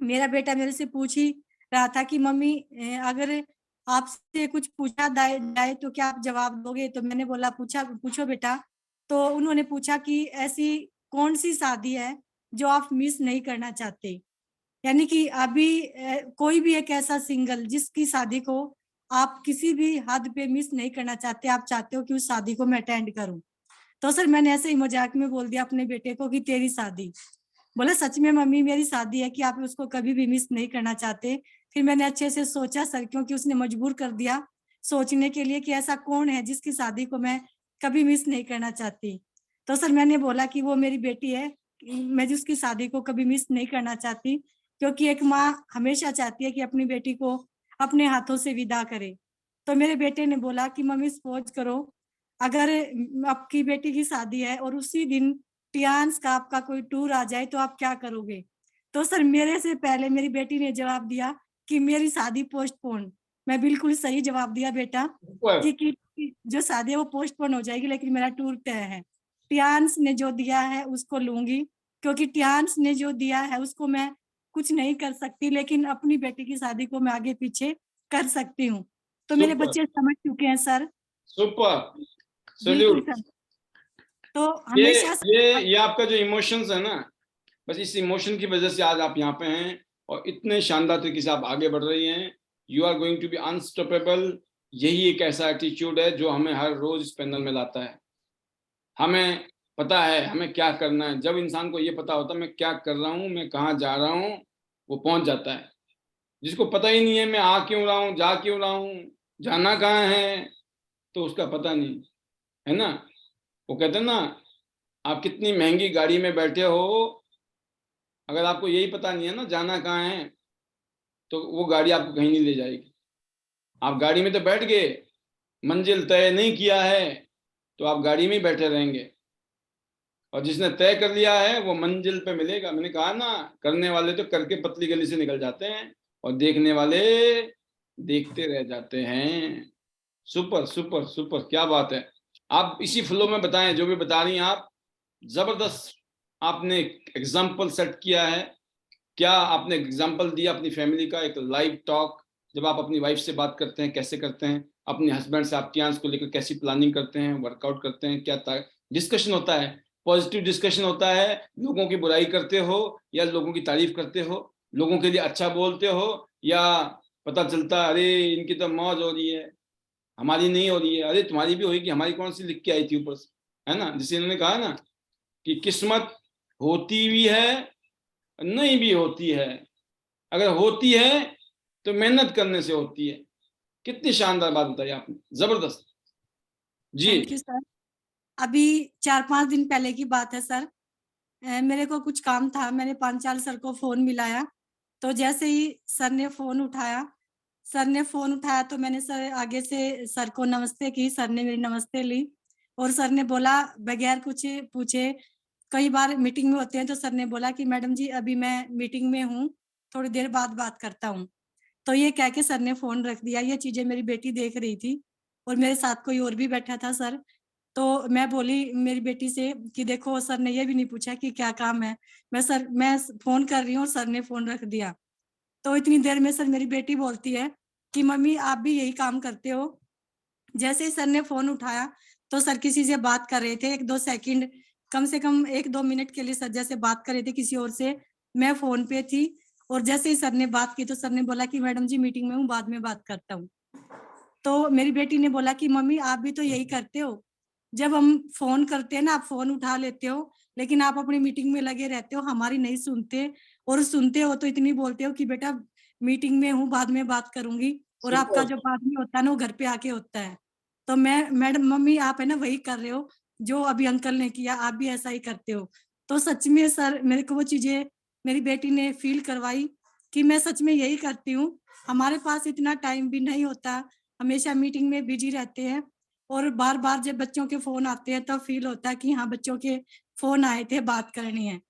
मेरा बेटा मेरे से पूछ ही रहा था कि मम्मी अगर आपसे कुछ पूछा जाए तो क्या आप जवाब दोगे? तो मैंने बोला पूछो बेटा। तो उन्होंने पूछा कि ऐसी कौन सी शादी है जो आप मिस नहीं करना चाहते? यानी कि अभी कोई भी एक ऐसा सिंगल जिसकी शादी को आप किसी भी हद पे मिस नहीं करना चाहते, आप चाहते हो कि उस शादी को मैं अटेंड करूं। तो सर मैंने ऐसे ही मजाक में बोल दिया अपने बेटे को कि तेरी शादी। बोले सच में मम्मी मेरी शादी है कि आप उसको कभी भी मिस नहीं करना चाहते? फिर मैंने अच्छे से सोचा सर, क्योंकि उसने मजबूर कर दिया सोचने के लिए कि ऐसा कौन है जिसकी शादी को मैं कभी मिस नहीं करना चाहती। तो सर मैंने बोला कि वो मेरी बेटी है, मैं जिसकी शादी को कभी मिस नहीं करना चाहती, क्योंकि एक माँ हमेशा चाहती है कि अपनी बेटी को अपने हाथों से विदा करे। तो मेरे बेटे ने बोला कि मम्मी सपोज करो अगर आपकी बेटी की शादी है और उसी दिन टियान्स का आपका कोई टूर आ जाए तो आप क्या करोगे? तो सर मेरे से पहले मेरी बेटी ने जवाब दिया कि मेरी शादी पोस्टपोन। मैं बिल्कुल सही जवाब दिया बेटा ऊपर कि जो शादी है वो पोस्टपोन हो जाएगी, लेकिन मेरा टूर तय है। टियान्स ने जो दिया है उसको लूंगी, क्योंकि टियान्स ने जो दिया है उसको मैं कुछ नहीं कर सकती, लेकिन अपनी बेटी की शादी को मैं आगे पीछे कर सकती हूँ। तो मेरे सुपर बच्चे समझ चुके हैं सर। सुपर बिल्कुल सल्यूट। सर। तो ये हमेशा ये आपका जो इमोशंस है ना, बस इस इमोशन की वजह से आज आप यहाँ पे हैं और इतने शानदार तरीके से आप आगे बढ़ रही हैं। You are going to be unstoppable. यही एक ऐसा एटीट्यूड है जो हमें हर रोज इस पैनल में लाता है। हमें पता है हमें क्या करना है। जब इंसान को ये पता होता है मैं क्या कर रहा हूँ, मैं कहाँ जा रहा हूँ, वो पहुंच जाता है। जिसको पता ही नहीं है मैं आ क्यों रहा हूँ, जा क्यों रहा हूँ, जाना कहाँ है, तो उसका पता नहीं है ना। वो कहते हैं ना, आप कितनी महंगी गाड़ी में बैठे हो, अगर आपको यही पता नहीं है ना जाना कहाँ है, तो वो गाड़ी आपको कहीं नहीं ले जाएगी। आप गाड़ी में तो बैठ गए, मंजिल तय नहीं किया है तो आप गाड़ी में ही बैठे रहेंगे। और जिसने तय कर लिया है वो मंजिल पे मिलेगा। मैंने कहा ना, करने वाले तो करके पतली गली से निकल जाते हैं और देखने वाले देखते रह जाते हैं। सुपर सुपर सुपर, क्या बात है। आप इसी फ्लो में बताएं जो भी बता रही हैं आप। जबरदस्त आपने एग्जाम्पल सेट किया है। क्या आपने एग्जाम्पल दिया अपनी फैमिली का, एक लाइव टॉक। जब आप अपनी वाइफ से बात करते हैं कैसे करते हैं, अपने हस्बैंड से आप टियान्स को लेकर कैसी प्लानिंग करते हैं, वर्कआउट करते हैं, क्या डिस्कशन होता है, पॉजिटिव डिस्कशन होता है, लोगों की बुराई करते हो या लोगों की तारीफ करते हो, लोगों के लिए अच्छा बोलते हो, या पता चलता है अरे इनकी तो मौज हो रही है हमारी नहीं हो रही है, अरे तुम्हारी भी होगी हमारी कौन सी लिख के आई थी ऊपर से, है ना। जिसे इन्होंने कहा ना कि किस्मत होती भी है नहीं भी होती है, अगर होती है तो मेहनत करने से होती है। कितनी शानदार बात बताई आपने, जबरदस्त जी। Thank you sir. अभी 4-5 दिन पहले की बात है सर। मेरे को कुछ काम था, मैंने 5-4 सर को फोन मिलाया। तो जैसे ही सर ने फोन उठाया तो मैंने सर आगे से सर को नमस्ते की, सर ने मेरी नमस्ते ली और सर ने बोला बगैर कुछ पूछे, कई बार मीटिंग में होते हैं तो सर ने बोला कि मैडम जी अभी मैं मीटिंग में हूँ, थोड़ी देर बाद बात करता हूँ। तो ये कह के सर ने फोन रख दिया। ये चीजें मेरी बेटी देख रही थी और मेरे साथ कोई और भी बैठा था सर। तो मैं बोली मेरी बेटी से कि देखो सर ने ये भी नहीं पूछा कि क्या काम है, मैं फोन कर रही हूँ और सर ने फोन रख दिया। तो इतनी देर में सर मेरी बेटी बोलती है कि मम्मी आप भी यही काम करते हो। जैसे ही सर ने फोन उठाया तो सर किसी से बात कर रहे थे, 1-2 सेकंड, कम से कम 1-2 मिनट के लिए सर जैसे बात कर रहे थे किसी और से, मैं फोन पे थी। और जैसे ही सर ने बात की तो सर ने बोला कि मैडम जी मीटिंग में हूँ, बाद में बात करता हूँ। तो मेरी बेटी ने बोला कि मम्मी आप भी तो यही करते हो, जब हम फोन करते हैं ना आप फोन उठा लेते हो, लेकिन आप अपनी मीटिंग में लगे रहते हो, हमारी नहीं सुनते, और सुनते हो तो इतनी बोलते हो कि बेटा मीटिंग में हूँ बाद में बात करूंगी, और आपका सुपर जो बाद में होता है ना वो घर पे आके होता है। तो मैडम मम्मी आप है ना वही कर रहे हो जो अभी अंकल ने किया, आप भी ऐसा ही करते हो। तो सच में सर मेरे को वो चीजें मेरी बेटी ने फील करवाई कि मैं सच में यही करती हूँ। हमारे पास इतना टाइम भी नहीं होता, हमेशा मीटिंग में बिजी रहते हैं, और बार बार जब बच्चों के फोन आते हैं तब फील होता है कि हाँ बच्चों के फोन आए थे, बात करनी है।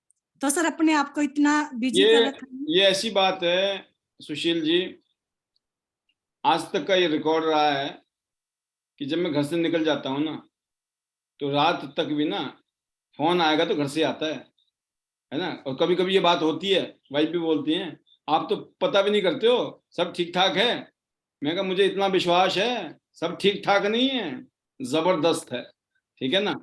तो सर अपने आप को इतना बिजी कर रखा है। ये ऐसी बात है सुशील जी, आज तक का ये रिकॉर्ड रहा है कि जब मैं घर से निकल जाता हूँ ना, तो रात तक भी ना फोन आएगा तो घर से आता है ना। और कभी कभी ये बात होती है, वाइफ भी बोलती हैं आप तो पता भी नहीं करते हो सब ठीक ठाक है। मैं कहा मुझे इतना विश्वास है सब ठीक ठाक नहीं है, जबरदस्त है, ठीक है ना।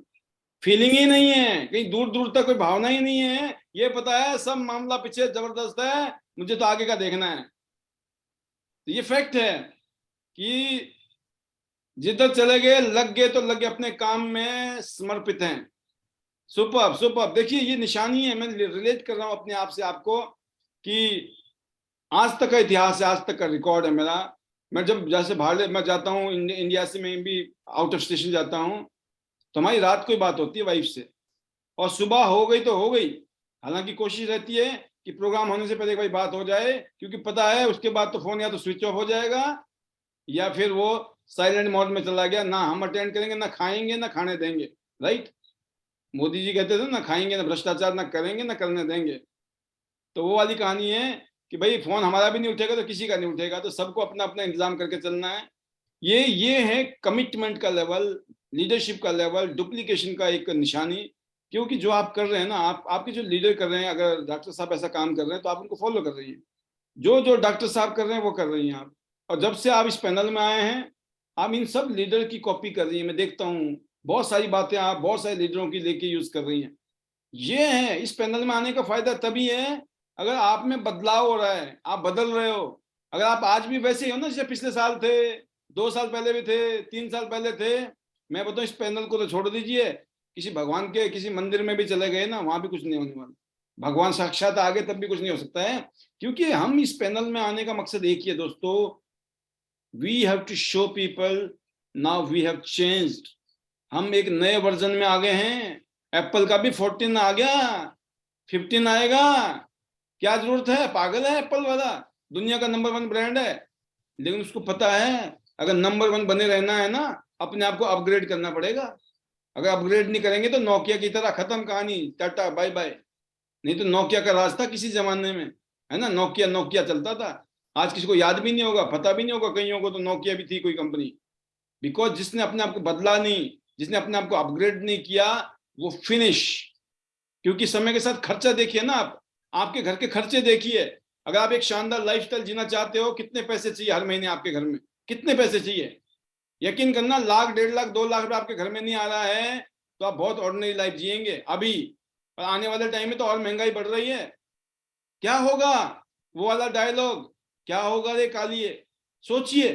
फीलिंग ही नहीं है, कहीं दूर दूर तक कोई भावना ही नहीं है। ये पता है सब मामला पीछे जबरदस्त है, मुझे तो आगे का देखना है। तो ये फैक्ट है कि जिधर चले गए लग गए तो लग गए, अपने काम में समर्पित हैं। सुपर सुपर, देखिए ये निशानी है, मैं रिलेट कर रहा हूं अपने आप से आपको कि आज तक का इतिहास है, आज तक का रिकॉर्ड है मेरा। मैं जब जैसे बाहर मैं जाता हूँ इंडिया से, मैं भी आउट ऑफ स्टेशन जाता हूँ, तो हमारी रात को ही बात होती है वाइफ से, और सुबह हो गई तो हो गई। हालांकि कोशिश रहती है कि प्रोग्राम होने से पहले भाई बात हो जाए, क्योंकि पता है उसके बाद तो फोन या तो स्विच ऑफ हो जाएगा या फिर वो साइलेंट मोड में चला गया, ना हम अटेंड करेंगे ना खाएंगे ना खाने देंगे। राइट, मोदी जी कहते थे ना खाएंगे ना भ्रष्टाचार, ना करेंगे ना करने देंगे। तो वो वाली कहानी है कि भाई फोन हमारा भी नहीं उठेगा तो किसी का नहीं उठेगा, तो सबको अपना अपना इंतजाम करके चलना है। ये है कमिटमेंट का लेवल, लीडरशिप का लेवल, डुप्लीकेशन का एक निशानी। क्योंकि जो आप कर रहे हैं ना, आपके जो लीडर कर रहे हैं, अगर डॉक्टर साहब ऐसा काम कर रहे हैं तो आप उनको फॉलो कर रही हैं। जो जो डॉक्टर साहब कर रहे हैं वो कर रही हैं आप। और जब से आप इस पैनल में आए हैं आप इन सब लीडर की कॉपी कर रही हैं। मैं देखता हूँ बहुत सारी बातें आप बहुत सारे लीडरों की लेके यूज कर रही हैं। ये है इस पैनल में आने का फायदा तभी है अगर आप में बदलाव हो रहा है, आप बदल रहे हो। अगर आप आज भी वैसे ही हो ना जैसे पिछले साल थे, 2 साल पहले भी थे, 3 साल पहले थे, मैं बताऊं इस पैनल को तो छोड़ दीजिए, किसी भगवान के किसी मंदिर में भी चले गए ना, वहां भी कुछ नहीं होने वाला। भगवान साक्षात आगे तब भी कुछ नहीं हो सकता है। क्योंकि हम इस पैनल में आने का मकसद एक ही है दोस्तों, we have to show people now we have changed. हम एक नए वर्जन में आ गए हैं। एप्पल का भी 14 आ गया, 15 आएगा। क्या जरूरत है, पागल है एप्पल वाला, दुनिया का नंबर 1 ब्रांड है। लेकिन उसको पता है अगर नंबर 1 बने रहना है ना, अपने आप को अपग्रेड करना पड़ेगा। अगर अपग्रेड नहीं करेंगे तो नोकिया की तरह खत्म कहानी, टाटा बाय बाय। नहीं तो नोकिया का राज था किसी जमाने में, है ना, नोकिया नोकिया चलता था। आज किसी को याद भी नहीं होगा, पता भी नहीं होगा कईयों को तो नोकिया भी थी कोई कंपनी। बिकॉज जिसने अपने आप को बदला नहीं, जिसने अपने आप को अपग्रेड नहीं किया, वो फिनिश। क्योंकि समय के साथ खर्चा देखिए ना, आप आपके घर के खर्चे देखिए। अगर आप एक शानदार लाइफस्टाइल जीना चाहते हो, कितने पैसे चाहिए हर महीने आपके घर में, कितने पैसे चाहिए? यकीन करना, 1,00,000, 1.5 लाख, 2 लाख रुपए आपके घर में नहीं आ रहा है तो आप बहुत ऑर्डिनरी लाइफ जिएंगे अभी। और आने वाले टाइम में तो और महंगाई बढ़ रही है। क्या होगा वो वाला डायलॉग, क्या होगा रे कालिए, सोचिए।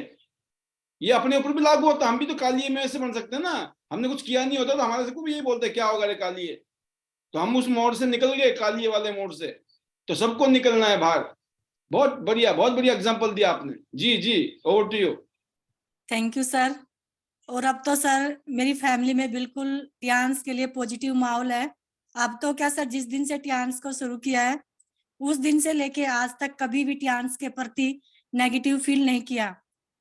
ये अपने ऊपर भी लागू होता, हम भी तो कालिए में से बन सकते हैं ना। हमने कुछ किया नहीं होता तो हमारे से को भी यही बोलते क्या होगा रे कालिए। तो हम उस मोड़ से निकल गए, कालिए वाले मोड़ से। तो सबको निकलना है बाहर। बहुत बढ़िया एग्जांपल दिया आपने। जी जी, over to you. Thank you sir. और अब तो सर मेरी फैमिली में बिल्कुल टियांस के लिए पॉजिटिव माहौल है। अब तो क्या सर, जिस दिन से टियांस को शुरू किया है उस दिन से लेके आज तक कभी भी टियांस के प्रति नेगेटिव फील नहीं किया।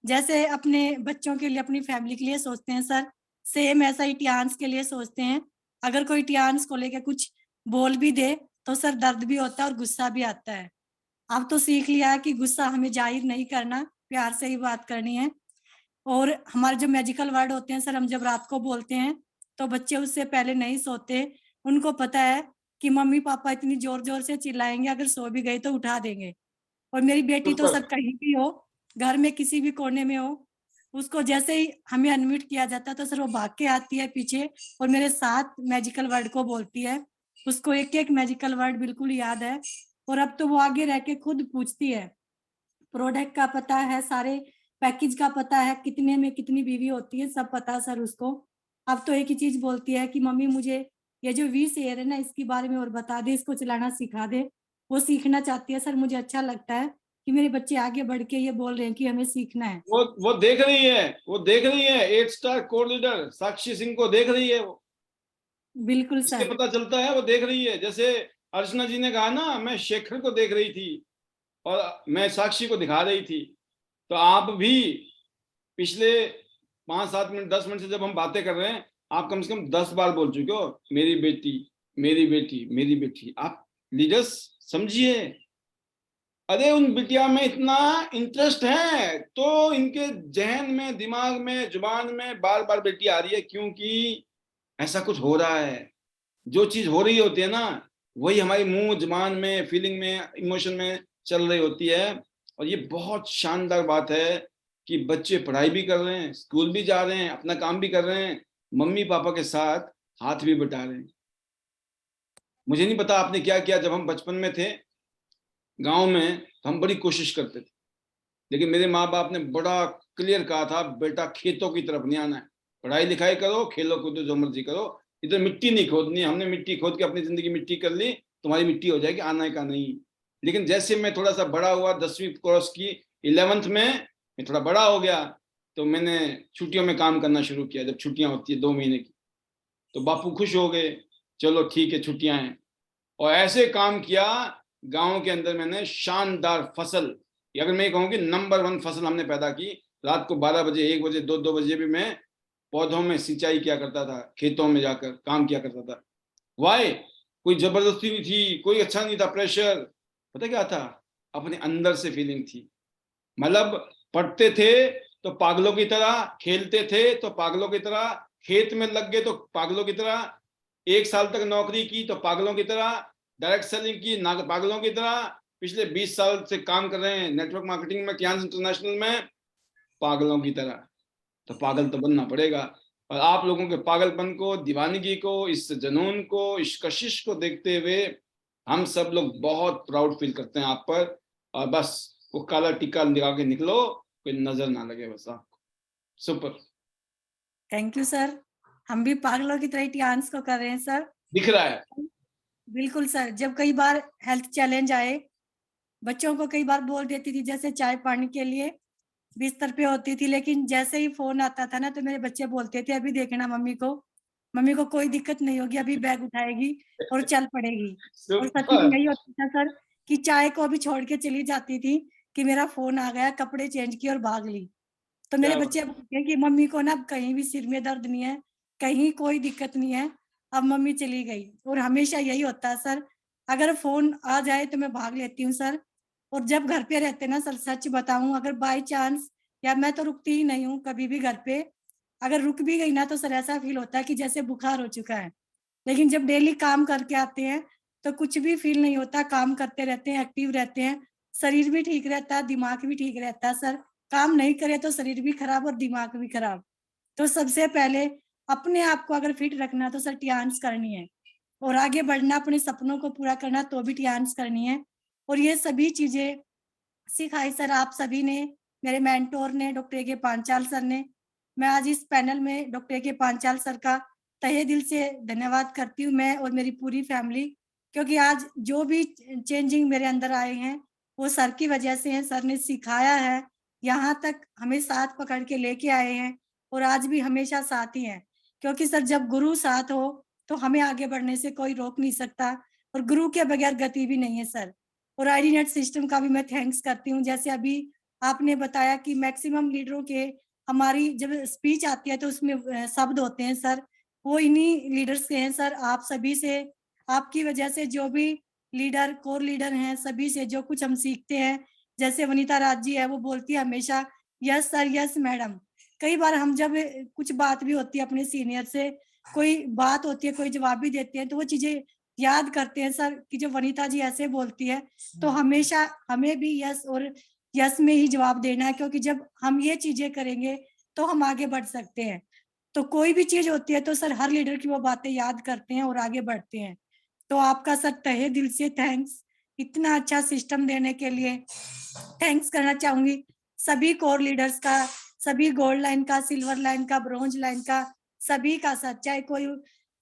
जैसे अपने बच्चों के लिए, अपनी फैमिली के लिए सोचते हैं सर, सेम ऐसा ही टियांस के लिए सोचते हैं। अगर कोई टियांस को लेके कुछ बोल भी दे तो सर दर्द भी होता है और गुस्सा भी आता है। अब तो सीख लिया है कि गुस्सा हमें जाहिर नहीं करना, प्यार से ही बात करनी है। और हमारे जो मैजिकल वर्ड होते हैं सर, हम जब रात को बोलते हैं तो बच्चे उससे पहले नहीं सोते। उनको पता है कि मम्मी पापा इतनी जोर जोर से चिल्लाएंगे, अगर सो भी गई तो उठा देंगे। और मेरी बेटी तो सर कहीं भी हो, घर में किसी भी कोने में हो, उसको जैसे ही हमें अनम्यूट किया जाता है तो सर वो भाग के आती है पीछे और मेरे साथ मैजिकल वर्ड को बोलती है। उसको एक एक मैजिकल वर्ड बिल्कुल याद है। और अब तो वो आगे रह के खुद पूछती है, प्रोडक्ट का पता है, सारे पैकेज का पता है, कितने में कितनी बीवी होती है, सब पता सर उसको। अब तो एक ही चीज बोलती है कि मम्मी मुझे ये जो वी शेयर है ना इसके बारे में और बता दे, इसको चलाना सिखा दे। वो सीखना चाहती है सर। मुझे अच्छा लगता है कि मेरे बच्चे आगे बढ़ के ये बोल रहे हैं कि हमें सीखना है। वो देख रही है, वो देख रही है 8 स्टार कोर लीडर साक्षी सिंह को देख रही है वो। बिल्कुल इससे सर। पता चलता है वो देख रही है। जैसे अर्चना जी ने कहा ना, मैं शेखर को देख रही थी और मैं साक्षी को दिखा रही थी। तो आप भी पिछले 5-7 मिनट 10 मिनट से जब हम बातें कर रहे हैं, आप कम से कम 10 बार बोल चुके हो मेरी बेटी, मेरी बेटी, मेरी बेटी। आप लीडर्स समझिए, अरे उन बिटिया में इतना इंटरेस्ट है तो इनके जहन में, दिमाग में, जुबान में बार बार बेटी आ रही है, क्योंकि ऐसा कुछ हो रहा है। जो चीज हो रही होती है ना, वही हमारी मुंह, जुबान में, फीलिंग में, इमोशन में चल रही होती है। और ये बहुत शानदार बात है कि बच्चे पढ़ाई भी कर रहे हैं, स्कूल भी जा रहे हैं, अपना काम भी कर रहे हैं, मम्मी पापा के साथ हाथ भी बटा रहे हैं। मुझे नहीं पता आपने क्या किया जब हम बचपन में थे गांव में, तो हम बड़ी कोशिश करते थे, लेकिन मेरे माँ बाप ने बड़ा क्लियर कहा था, बेटा खेतों की तरफ नहीं आना है, पढ़ाई लिखाई करो, खेलो कूदो, जो मर्जी करो, इधर मिट्टी नहीं खोदनी। हमने मिट्टी खोद के अपनी जिंदगी मिट्टी कर ली, तुम्हारी मिट्टी हो जाएगी, आना है का नहीं। लेकिन जैसे मैं थोड़ा सा बड़ा हुआ, 10वीं क्रॉस की, 11th में मैं थोड़ा बड़ा हो गया, तो मैंने छुट्टियों में काम करना शुरू किया। जब छुट्टियां होती है 2 महीने की, तो बापू खुश हो गए, चलो ठीक है छुट्टियां हैं, और ऐसे काम किया गांव के अंदर। मैंने शानदार फसल, अगर मैं कहूँ कि नंबर 1 फसल हमने पैदा की। रात को 12 बजे, 1 बजे, 2 बजे भी मैं पौधों में सिंचाई किया करता था, खेतों में जाकर काम किया करता था। वाई? कोई जबरदस्ती नहीं थी, कोई अच्छा नहीं था प्रेशर। पता क्या था? अपने अंदर से फीलिंग थी। मतलब पढ़ते थे तो पागलों की तरह, खेलते थे तो पागलों की तरह, खेत में लग गए तो पागलों की तरह, 1 साल तक नौकरी की तो पागलों की तरह, डायरेक्ट सेलिंग की पागलों की तरह, पिछले 20 साल से काम कर रहे हैं नेटवर्क मार्केटिंग में, कियान्स इंटरनेशनल में, पागलों की तरह। तो पागल तो बनना पड़ेगा। और आप लोगों के पागलपन को, दीवानगी को, इस जुनून को, इस कशिश को देखते हुए हम सब लोग बहुत प्राउड फील करते हैं आप पर। और बस वो काला टीका लगा के निकलो, कोई नजर ना लगे बस आपको। Super, thank you sir. हम भी पागलों की तरह टियान्स को कर रहे हैं सर। दिख रहा है। बिल्कुल सर। जब कई बार हेल्थ चैलेंज आए, बच्चों को कई बार बोल देती थी जैसे चाय पानी के लिए बिस्तर पे होती थी, लेकिन जैसे ही फोन आता था ना, तो मेरे बच्चे बोलते थे अभी देखना मम्मी को कोई दिक्कत नहीं होगी, अभी बैग उठाएगी और चल पड़ेगी। और सच में सुपर, यही होता था सर कि चाय को अभी छोड़ के चली जाती थी कि मेरा फोन आ गया, कपड़े चेंज किए और भाग ली। तो मेरे क्या बच्चे बोलते हैं कि मम्मी को ना अब कहीं भी सिर में दर्द नहीं है, कहीं कोई दिक्कत नहीं है, अब मम्मी चली गई। और हमेशा यही होता है सर, अगर फोन आ जाए तो मैं भाग लेती हूँ सर। और जब घर पे रहते ना सर, सच बताऊं, अगर बाय चांस, या मैं तो रुकती ही नहीं हूँ कभी भी घर पे, अगर रुक भी गई ना तो सर ऐसा फील होता है कि जैसे बुखार हो चुका है। लेकिन जब डेली काम करके आते हैं तो कुछ भी फील नहीं होता, काम करते रहते हैं, एक्टिव रहते हैं, शरीर भी ठीक रहता है, दिमाग भी ठीक रहता है सर। काम नहीं करे तो शरीर भी खराब और दिमाग भी खराब। तो सबसे पहले अपने आप को अगर फिट रखना तो सर टियान्स करनी है, और आगे बढ़ना, अपने सपनों को पूरा करना तो भी टियान्स करनी है। और ये सभी चीजें सिखाई सर आप सभी ने, मेरे मेंटोर ने, डॉक्टर के पांचाल सर ने। मैं आज इस पैनल में डॉक्टर के पांचाल सर का तहे दिल से धन्यवाद करती हूँ, मैं और मेरी पूरी फैमिली, क्योंकि आज जो भी चेंजिंग मेरे अंदर आए हैं वो सर की वजह से है। सर ने सिखाया है, यहाँ तक हमें साथ पकड़ के लेके आए हैं, और आज भी हमेशा साथ ही हैं। क्योंकि सर जब गुरु साथ हो तो हमें आगे बढ़ने से कोई रोक नहीं सकता, और गुरु के बगैर गति भी नहीं है सर। और आईडी नेट सिस्टम का भी मैं थैंक्स करती हूँ। जैसे अभी आपने बताया कि मैक्सिमम लीडरों के, हमारी जब स्पीच आती है तो उसमें शब्द होते हैं सर, वो इन्हीं लीडर्स के हैं सर। आप सभी से, आपकी वजह से जो भी लीडर, कोर लीडर हैं, सभी से जो कुछ हम सीखते हैं। जैसे वनीता राज जी है, वो बोलती है हमेशा यस सर, यस मैडम। कई बार हम जब कुछ बात भी होती है अपने सीनियर से, कोई बात होती है, कोई जवाब भी देते हैं, तो वो चीजें याद करते हैं सर कि जो वनीता जी ऐसे बोलती है, तो हमेशा हमें भी यस और यस में ही जवाब देना है। क्योंकि जब हम ये चीजें करेंगे तो हम आगे बढ़ सकते हैं। तो कोई भी चीज होती है तो सर हर लीडर की वो बातें याद करते हैं और आगे बढ़ते हैं। तो आपका सर तहे दिल से थैंक्स, इतना अच्छा सिस्टम देने के लिए। थैंक्स करना चाहूंगी सभी कोर लीडर्स का, सभी गोल्ड लाइन का, सिल्वर लाइन का, ब्रॉन्ज लाइन का, सभी का सर। चाहे कोई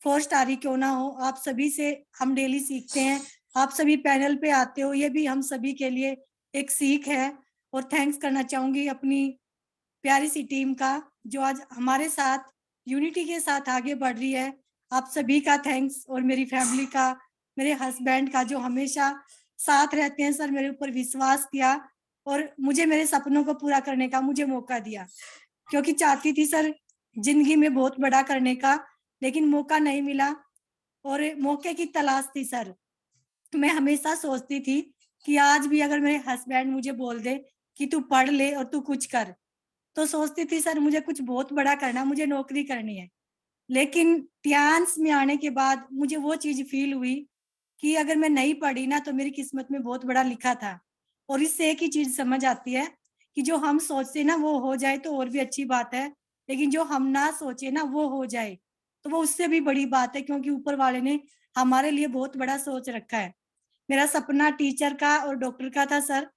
4 स्टार ही क्यों ना हो, आप सभी से हम डेली सीखते हैं। आप सभी पैनल पे आते हो, ये भी हम सभी के लिए एक सीख है। और थैंक्स करना चाहूंगी अपनी प्यारी सी टीम का, जो आज हमारे साथ यूनिटी के साथ आगे बढ़ रही है। आप सभी का थैंक्स, और मेरी फैमिली का, मेरे हस्बैंड का, जो हमेशा साथ रहते हैं सर, मेरे ऊपर विश्वास किया और मुझे मेरे सपनों को पूरा करने का मुझे मौका दिया। क्योंकि चाहती थी सर जिंदगी में बहुत बड़ा करने का, लेकिन मौका नहीं मिला और मौके की तलाश थी सर। तो मैं हमेशा सोचती थी कि आज भी अगर मेरे हस्बैंड मुझे बोल दे कि तू पढ़ ले और तू कुछ कर, तो सोचती थी सर मुझे कुछ बहुत बड़ा करना, मुझे नौकरी करनी है। लेकिन टियान्स में आने के बाद मुझे वो चीज फील हुई कि अगर मैं नहीं पढ़ी ना तो मेरी किस्मत में बहुत बड़ा लिखा था। और इससे एक ही चीज समझ आती है कि जो हम सोचते ना वो हो जाए तो और भी अच्छी बात है, लेकिन जो हम ना सोचे ना वो हो जाए तो वो उससे भी बड़ी बात है, क्योंकि ऊपर वाले ने हमारे लिए बहुत बड़ा सोच रखा है। मेरा सपना टीचर का और डॉक्टर का था सर।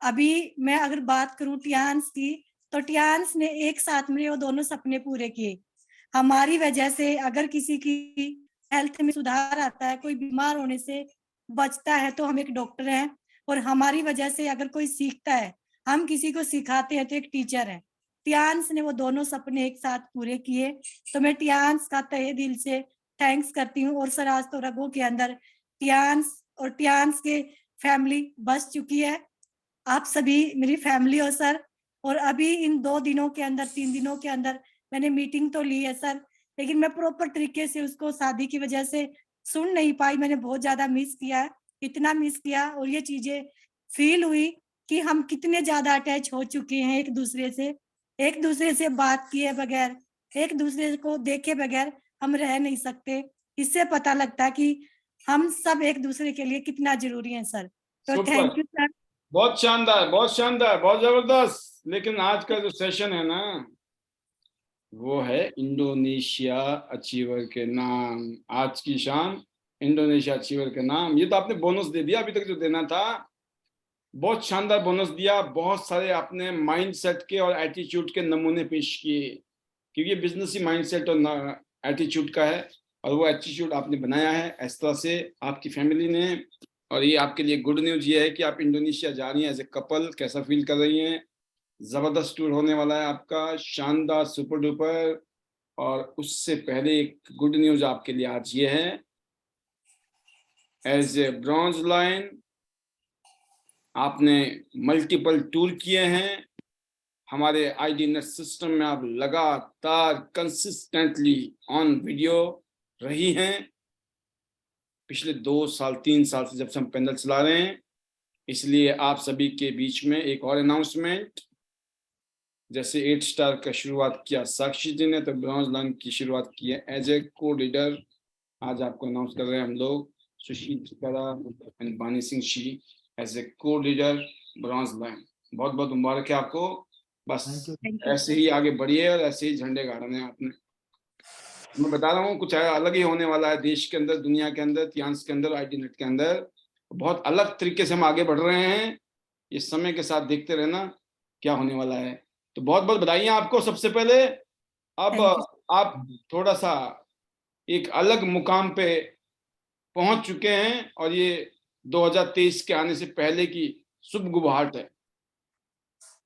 अभी मैं अगर बात करूं टियान्स की, तो टियान्स ने एक साथ मेरे वो दोनों सपने पूरे किए। हमारी वजह से अगर किसी की हेल्थ में सुधार आता है, कोई बीमार होने से बचता है, तो हम एक डॉक्टर हैं। और हमारी वजह से अगर कोई सीखता है, हम किसी को सिखाते हैं, तो एक टीचर है। टियान्स ने वो दोनों सपने एक साथ पूरे किए, तो मैं टियान्स का तहे दिल से थैंक्स करती हूँ। और सर आज तो रगों के अंदर टियान्स और टियान्स के फैमिली बस चुकी है। आप सभी मेरी फैमिली हो सर। और अभी इन 2 दिनों के अंदर 3 दिनों के अंदर मैंने मीटिंग तो ली है सर, लेकिन मैं प्रॉपर तरीके से उसको शादी की वजह से सुन नहीं पाई। मैंने बहुत ज्यादा मिस किया है, इतना मिस किया और ये चीजें फील हुई कि हम कितने ज्यादा अटैच हो चुके हैं एक दूसरे से बात किए बगैर, एक दूसरे को देखे बगैर हम रह नहीं सकते। इससे पता लगता है कि हम सब एक दूसरे के लिए कितना जरूरी है सर। तो सुपर, थैंक यू सर। बहुत शानदार, बहुत शानदार, बहुत जबरदस्त। लेकिन आज का जो सेशन है ना, वो है इंडोनेशिया अचीवर के नाम। आज की शाम इंडोनेशिया अचीवर के नाम। ये तो आपने बोनस दे दिया अभी तक जो देना था, बहुत शानदार बोनस दिया। बहुत सारे आपने माइंडसेट के और एटीट्यूड के नमूने पेश किए, क्योंकि ये बिजनेस ही माइंडसेट और एटीट्यूड का है, और वो एटीट्यूड आपने बनाया है इस तरह से आपकी फैमिली ने। और ये आपके लिए गुड न्यूज ये है कि आप इंडोनेशिया जा रही हैं एज ए कपल। कैसा फील कर रही हैं? जबरदस्त टूर होने वाला है आपका, शानदार, सुपर डुपर। और उससे पहले एक गुड न्यूज आपके लिए आज ये है, एज ए ब्रॉन्ज लाइन आपने मल्टीपल टूर किए हैं। हमारे आईडीनेट सिस्टम में आप लगातार कंसिस्टेंटली ऑन वीडियो रही हैं पिछले 2 साल 3 साल से, जब से हम पैनल चला रहे हैं। इसलिए आप सभी के बीच में एक और अनाउंसमेंट, जैसे 8 स्टार का शुरुआत किया साक्षी जी ने, तो ब्रॉन्ज लाइन की शुरुआत की है एज ए को लीडर। आज आपको अनाउंस कर रहे हैं हम लोग, सुशील एंड बानी सिंह शी एज ए को लीडर ब्रॉन्ज लाइन। बहुत बहुत मुबारक है आपको। बस ऐसे ही आगे बढ़िए और ऐसे ही झंडे गाड़ने हैं आपने। मैं बता रहा हूँ कुछ अलग ही होने वाला है देश के अंदर, दुनिया के अंदर, टियान्स के अंदर, आईडीनेट के अंदर। बहुत अलग तरीके से हम आगे बढ़ रहे हैं। ये समय के साथ देखते रहना क्या होने वाला है। तो बहुत बहुत बधाइयाँ आपको सबसे पहले। अब आप थोड़ा सा एक अलग मुकाम पे पहुंच चुके हैं, और ये 2023 के आने से पहले की शुभ गुबाहट है।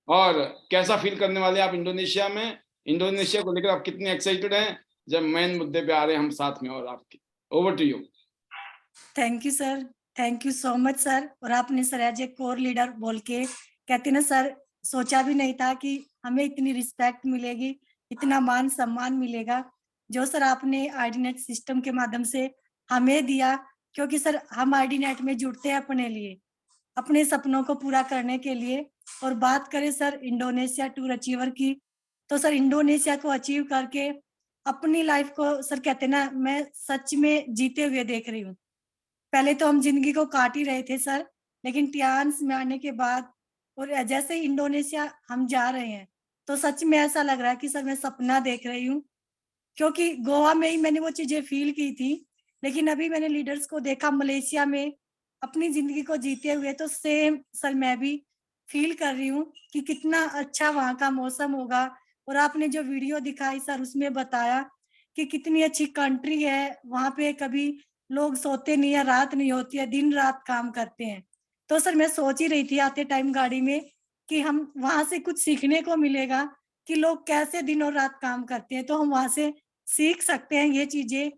और कैसा फील करने वाले आप इंडोनेशिया में? इंडोनेशिया को लेकर आप कितने एक्साइटेड हैं, जब मेन मुद्दे पे आ रहे हैं हम साथ में? और आपके over to you. Thank you sir, thank you so much sir. और आपने sir as a core leader बोल के, कहते ना सर, सोचा भी नहीं था कि हमें इतनी रिस्पेक्ट मिलेगी, इतना मान सम्मान मिलेगा जो सर आपने आईडीनेट सिस्टम के माध्यम से हमें दिया। क्योंकि सर हम आईडीनेट में जुड़ते हैं अपने लिए, अपने सपनों को पूरा करने के लिए। और बात करें सर इंडोनेशिया टूर अचीवर की, तो सर इंडोनेशिया को अचीव करके अपनी लाइफ को सर कहते ना मैं सच में जीते हुए देख रही हूँ। पहले तो हम जिंदगी को काट ही रहे थे सर, लेकिन टियान्स में आने के बाद और जैसे ही इंडोनेशिया हम जा रहे हैं, तो सच में ऐसा लग रहा है कि सर मैं सपना देख रही हूँ। क्योंकि गोवा में ही मैंने वो चीजें फील की थी, लेकिन अभी मैंने लीडर्स को देखा मलेशिया में अपनी जिंदगी को जीते हुए, तो सेम सर मैं भी फील कर रही हूँ कि कितना अच्छा वहाँ का मौसम होगा। और आपने जो वीडियो दिखाई सर, उसमें बताया कि कितनी अच्छी कंट्री है वहाँ पे, कभी लोग सोते नहीं है, रात नहीं होती है, दिन रात काम करते हैं। तो सर मैं सोच ही रही थी आते टाइम गाड़ी में कि हम वहां से कुछ सीखने को मिलेगा कि लोग कैसे दिन और रात काम करते हैं, तो हम वहां से सीख सकते हैं ये चीजें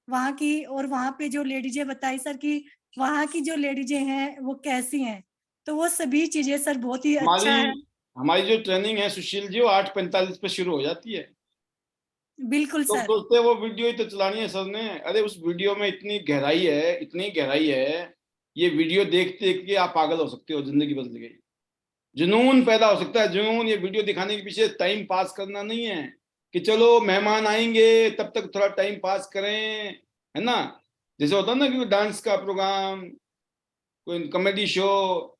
वहां की। और वहां पे जो लेडीजें बताई सर कि वहां की जो लेडीजें हैं वो कैसी हैं, तो वो सभी चीजें सर बहुत ही अच्छा है। हमारी जो ट्रेनिंग है सुशील जी वो 8:45 पे शुरू हो जाती है। बिल्कुल तो सर। सोचते हैं वो वीडियो ही तो चलानी है सर ने। अरे उस वीडियो में इतनी गहराई है, इतनी गहराई है, ये वीडियो देखते देख के आप पागल हो सकते हो, जिंदगी बदल गई, जुनून पैदा हो सकता है, जुनून। ये वीडियो दिखाने के पीछे टाइम पास करना नहीं है कि चलो मेहमान आएंगे तब तक थोड़ा टाइम पास करें, है ना। जैसे होता है ना कि डांस का प्रोग्राम, कोई कॉमेडी शो,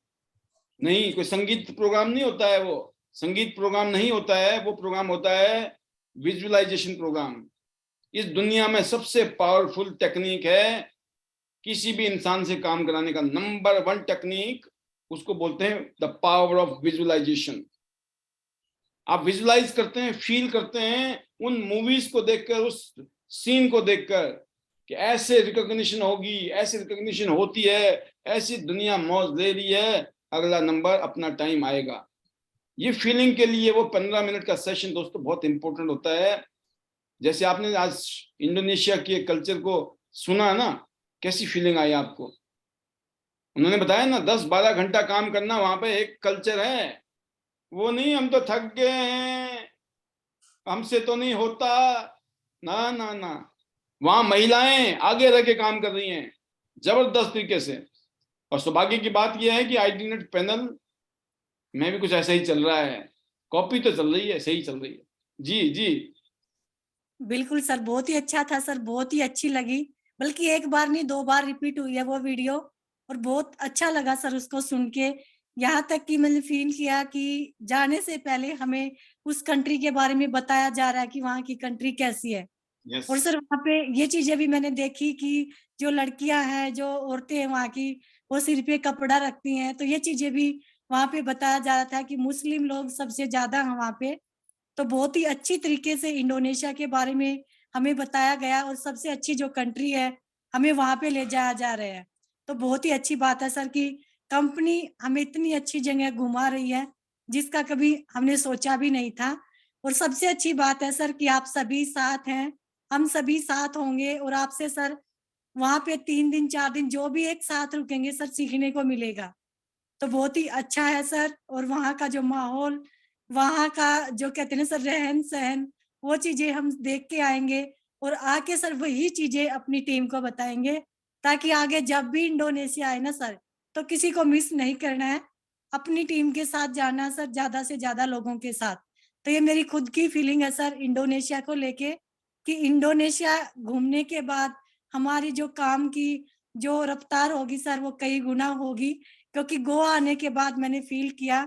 नहीं कोई संगीत प्रोग्राम नहीं होता है, वो संगीत प्रोग्राम नहीं होता है, वो प्रोग्राम होता है विजुअलाइजेशन प्रोग्राम। इस दुनिया में सबसे पावरफुल टेक्निक है किसी भी इंसान से काम कराने का, नंबर 1 टेक्निक, उसको बोलते हैं द पावर ऑफ विजुअलाइजेशन। आप विजुअलाइज करते हैं, फील करते हैं उन मूवीज को देखकर, उस सीन को देखकर कि ऐसे रिकॉग्निशन होगी, ऐसी रिकॉग्निशन होती है, ऐसी दुनिया मौज ले रही है, अगला नंबर अपना टाइम आएगा। ये फीलिंग के लिए वो 15 मिनट का सेशन दोस्तों बहुत इंपॉर्टेंट होता है। जैसे आपने आज इंडोनेशिया के कल्चर को सुना ना, कैसी फीलिंग आई आपको? उन्होंने बताया ना 10-12 घंटा काम करना, वहां पे एक कल्चर है। वो नहीं हम तो थक गए हैं, हमसे तो नहीं होता, ना ना ना। वहां महिलाएं आगे रह के काम कर रही हैं जबरदस्त तरीके से। और सौभाग्य की बात यह है कि आईडीनेट पैनल में भी कुछ ऐसा ही चल रहा है, कॉपी तो चल रही है, सही चल रही है। जी जी। बिल्कुल सर, बहुत ही अच्छा था सर, बहुत ही अच्छी लगी। बल्कि एक बार नहीं 2 बार रिपीट हुई है वो वीडियो, और बहुत अच्छा लगा सर उसको सुन के। यहाँ तक कि मैंने फील किया कि जाने से पहले हमें उस कंट्री के बारे में बताया जा रहा है कि वहाँ की कंट्री कैसी है। यस। और सर वहाँ पे ये चीजें भी मैंने देखी कि जो लड़कियां हैं, जो औरतें हैं वहाँ की, वो सिर पे कपड़ा रखती हैं। तो ये चीजें भी वहाँ पे बताया जा रहा था कि मुस्लिम लोग सबसे ज्यादा हैं वहाँ पे। तो बहुत ही अच्छी तरीके से इंडोनेशिया के बारे में हमें बताया गया, और सबसे अच्छी जो कंट्री है हमें वहां पे ले जाया जा रहा है। तो बहुत ही अच्छी बात है सर कि कंपनी हमें इतनी अच्छी जगह घुमा रही है जिसका कभी हमने सोचा भी नहीं था। और सबसे अच्छी बात है सर कि आप सभी साथ हैं, हम सभी साथ होंगे, और आपसे सर वहां पे 3 दिन 4 दिन जो भी एक साथ रुकेंगे सर, सीखने को मिलेगा। तो बहुत ही अच्छा है सर। और वहाँ का जो माहौल, वहाँ का जो कहते हैं ना सर रहन सहन, वो चीजें हम देख के आएंगे, और आके सर वही चीजें अपनी टीम को बताएंगे, ताकि आगे जब भी इंडोनेशिया आए ना सर, तो किसी को मिस नहीं करना है, अपनी टीम के साथ जाना है सर, ज्यादा से ज्यादा लोगों के साथ। तो ये मेरी खुद की फीलिंग है सर इंडोनेशिया को लेके, कि इंडोनेशिया घूमने के बाद हमारी जो काम की जो रफ्तार होगी सर, वो कई गुना होगी। क्योंकि गोवा आने के बाद मैंने फील किया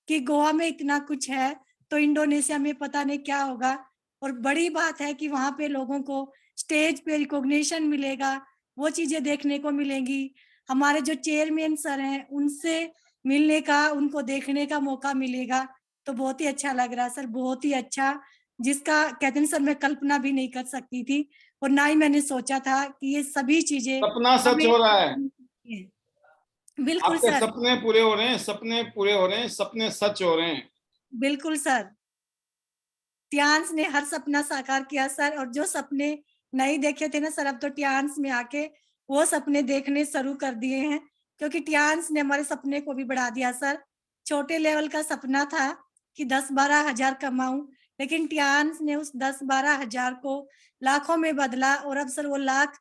कि गोवा में इतना कुछ है, तो इंडोनेशिया में पता नहीं क्या होगा। और बड़ी बात है कि वहां पे लोगों को स्टेज पे रिकॉग्निशन मिलेगा, वो चीजें देखने को मिलेंगी। हमारे जो चेयरमैन सर हैं उनसे मिलने का, उनको देखने का मौका मिलेगा। तो बहुत ही अच्छा लग रहा है सर, बहुत ही अच्छा, जिसका कहते हैं सर मैं कल्पना भी नहीं कर सकती थी, और ना ही मैंने सोचा था कि ये सभी चीजें सपना सच हमें। हो रहा है, बिल्कुल आपके सर। सपने पूरे हो रहे हैं, सपने पूरे हो रहे हैं, सपने सच हो रहे हैं। बिल्कुल सर, टियांस ने हर सपना साकार किया सर, और जो सपने नहीं देखे थे ना सर, अब तो टियांस में आके वो सपने देखने शुरू कर दिए हैं। क्योंकि टियांस ने हमारे सपने को भी बढ़ा दिया सर। छोटे लेवल का सपना था कि 10-12 हजार कमाऊं, लेकिन टियांस ने उस 10-12 हजार को लाखों में बदला, और अब सर वो लाख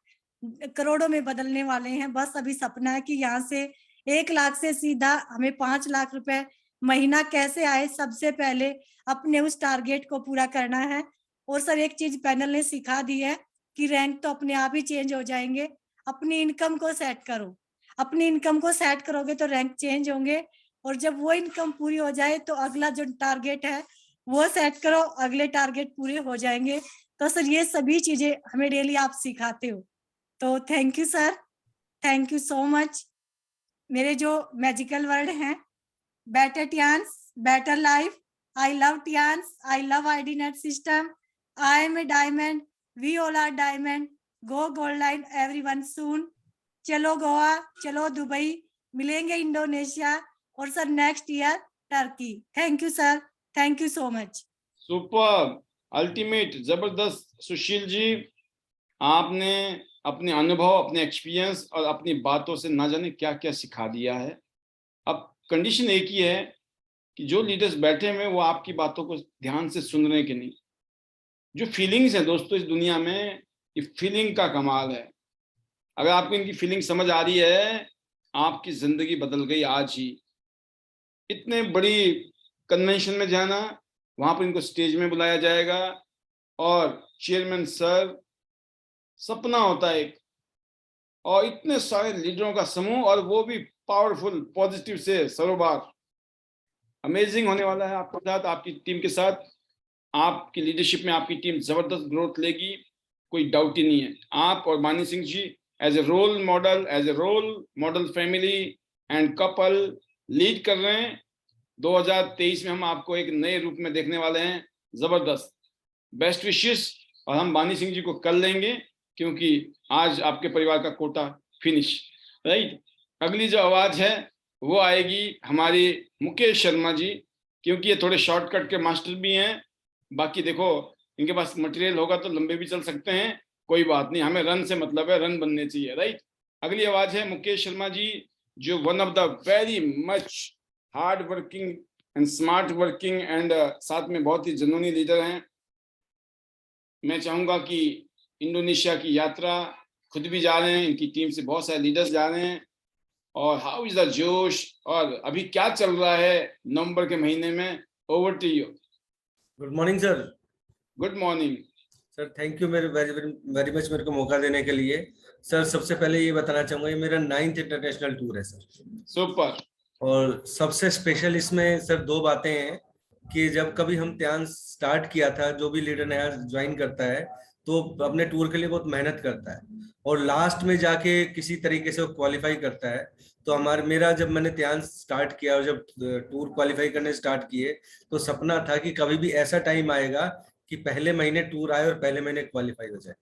करोड़ों में बदलने वाले हैं। बस अभी सपना है कि यहाँ से 1 लाख से सीधा हमें 5 लाख रुपए महीना कैसे आए, सबसे पहले अपने उस टारगेट को पूरा करना है। और सर एक चीज पैनल ने सिखा दी है कि रैंक तो अपने आप ही चेंज हो जाएंगे। अपनी इनकम को सेट करो, अपनी इनकम को सेट करोगे तो रैंक चेंज होंगे, और जब वो इनकम पूरी हो जाए तो अगला जो टारगेट है वो सेट करो, अगले टारगेट पूरे हो जाएंगे। तो सर ये सभी चीजें हमें डेली आप सिखाते हो, तो thank you sir, thank you so much. मेरे जो मैजिकल वर्ड हैं, better Tians, better life. I love Tians. I love IDNet system. I am a diamond. We all are diamond. Go gold line everyone soon. चलो गोवा, चलो Dubai, मिलेंगे Indonesia, और sir next year Turkey. Thank you sir, thank you so much. Super, ultimate, जबरदस्त सुशील जी। आपने अपने अनुभव, अपने experience और अपनी बातों से ना जाने क्या क्या सिखा दिया है। अब कंडीशन एक ही है कि जो लीडर्स बैठे हुए वो आपकी बातों को ध्यान से सुन रहे हैं कि नहीं। जो फीलिंग्स है दोस्तों, इस दुनिया में ये फीलिंग का कमाल है। अगर आपको इनकी फीलिंग समझ आ रही है, आपकी जिंदगी बदल गई आज ही। इतने बड़ी कन्वेंशन में जाना, वहां पर इनको स्टेज में बुलाया जाएगा और चेयरमैन सर, सपना होता है एक, और इतने सारे लीडरों का समूह, और वो भी पावरफुल, पॉजिटिव से सरोबार। अमेजिंग होने वाला है आपके साथ, आपकी टीम के साथ। आपकी लीडरशिप में आपकी टीम जबरदस्त ग्रोथ लेगी, कोई डाउट ही नहीं है। आप और Mani Singh ji as a role model family and couple lead कर रहे हैं। 2023 में हम आपको एक नए रूप में देखने वाले हैं, जबरदस्त। बेस्ट विशेस, और हम बानी सिंह जी को कल लेंगे, क्योंकि आज आपके परिवार का कोटा फिनिश, राइट। अगली जो आवाज है वो आएगी हमारी मुकेश शर्मा जी, क्योंकि ये थोड़े शॉर्टकट के मास्टर भी हैं। बाकी देखो, इनके पास मटेरियल होगा तो लंबे भी चल सकते हैं, कोई बात नहीं, हमें रन से मतलब है, रन बनने चाहिए, राइट। अगली आवाज है मुकेश शर्मा जी, जो one of the very much hard working and smart working and साथ में बहुत ही जुनूनी लीडर हैं। मैं चाहूंगा कि इंडोनेशिया की यात्रा खुद भी जा रहे हैं, इनकी टीम से बहुत सारे लीडर्स जा रहे हैं। और हाउ इज द जोश, और अभी क्या चल रहा है नवंबर के महीने में? Over to you. Good morning sir. Good morning sir, thank you मेरे वेरी मच मेरे को मौका देने के लिए। सर, सबसे पहले ये बताना चाहूंगा, ये मेरा 9th इंटरनेशनल टूर है सर। सुपर। और सबसे स्पेशल इसमें सर 2 बातें हैं कि जब कभी हम त्यान स्टार्ट किया था, जो भी लीडर नया ज्वाइन करता है तो अपने टूर के लिए बहुत मेहनत करता है, और लास्ट में जाके किसी तरीके से वो क्वालिफाई करता है। तो मेरा जब मैंने त्यान स्टार्ट किया और जब टूर क्वालिफाई करने स्टार्ट किए, तो सपना था कि कभी भी ऐसा टाइम आएगा कि पहले महीने टूर आए और पहले महीने क्वालिफाई हो जाए।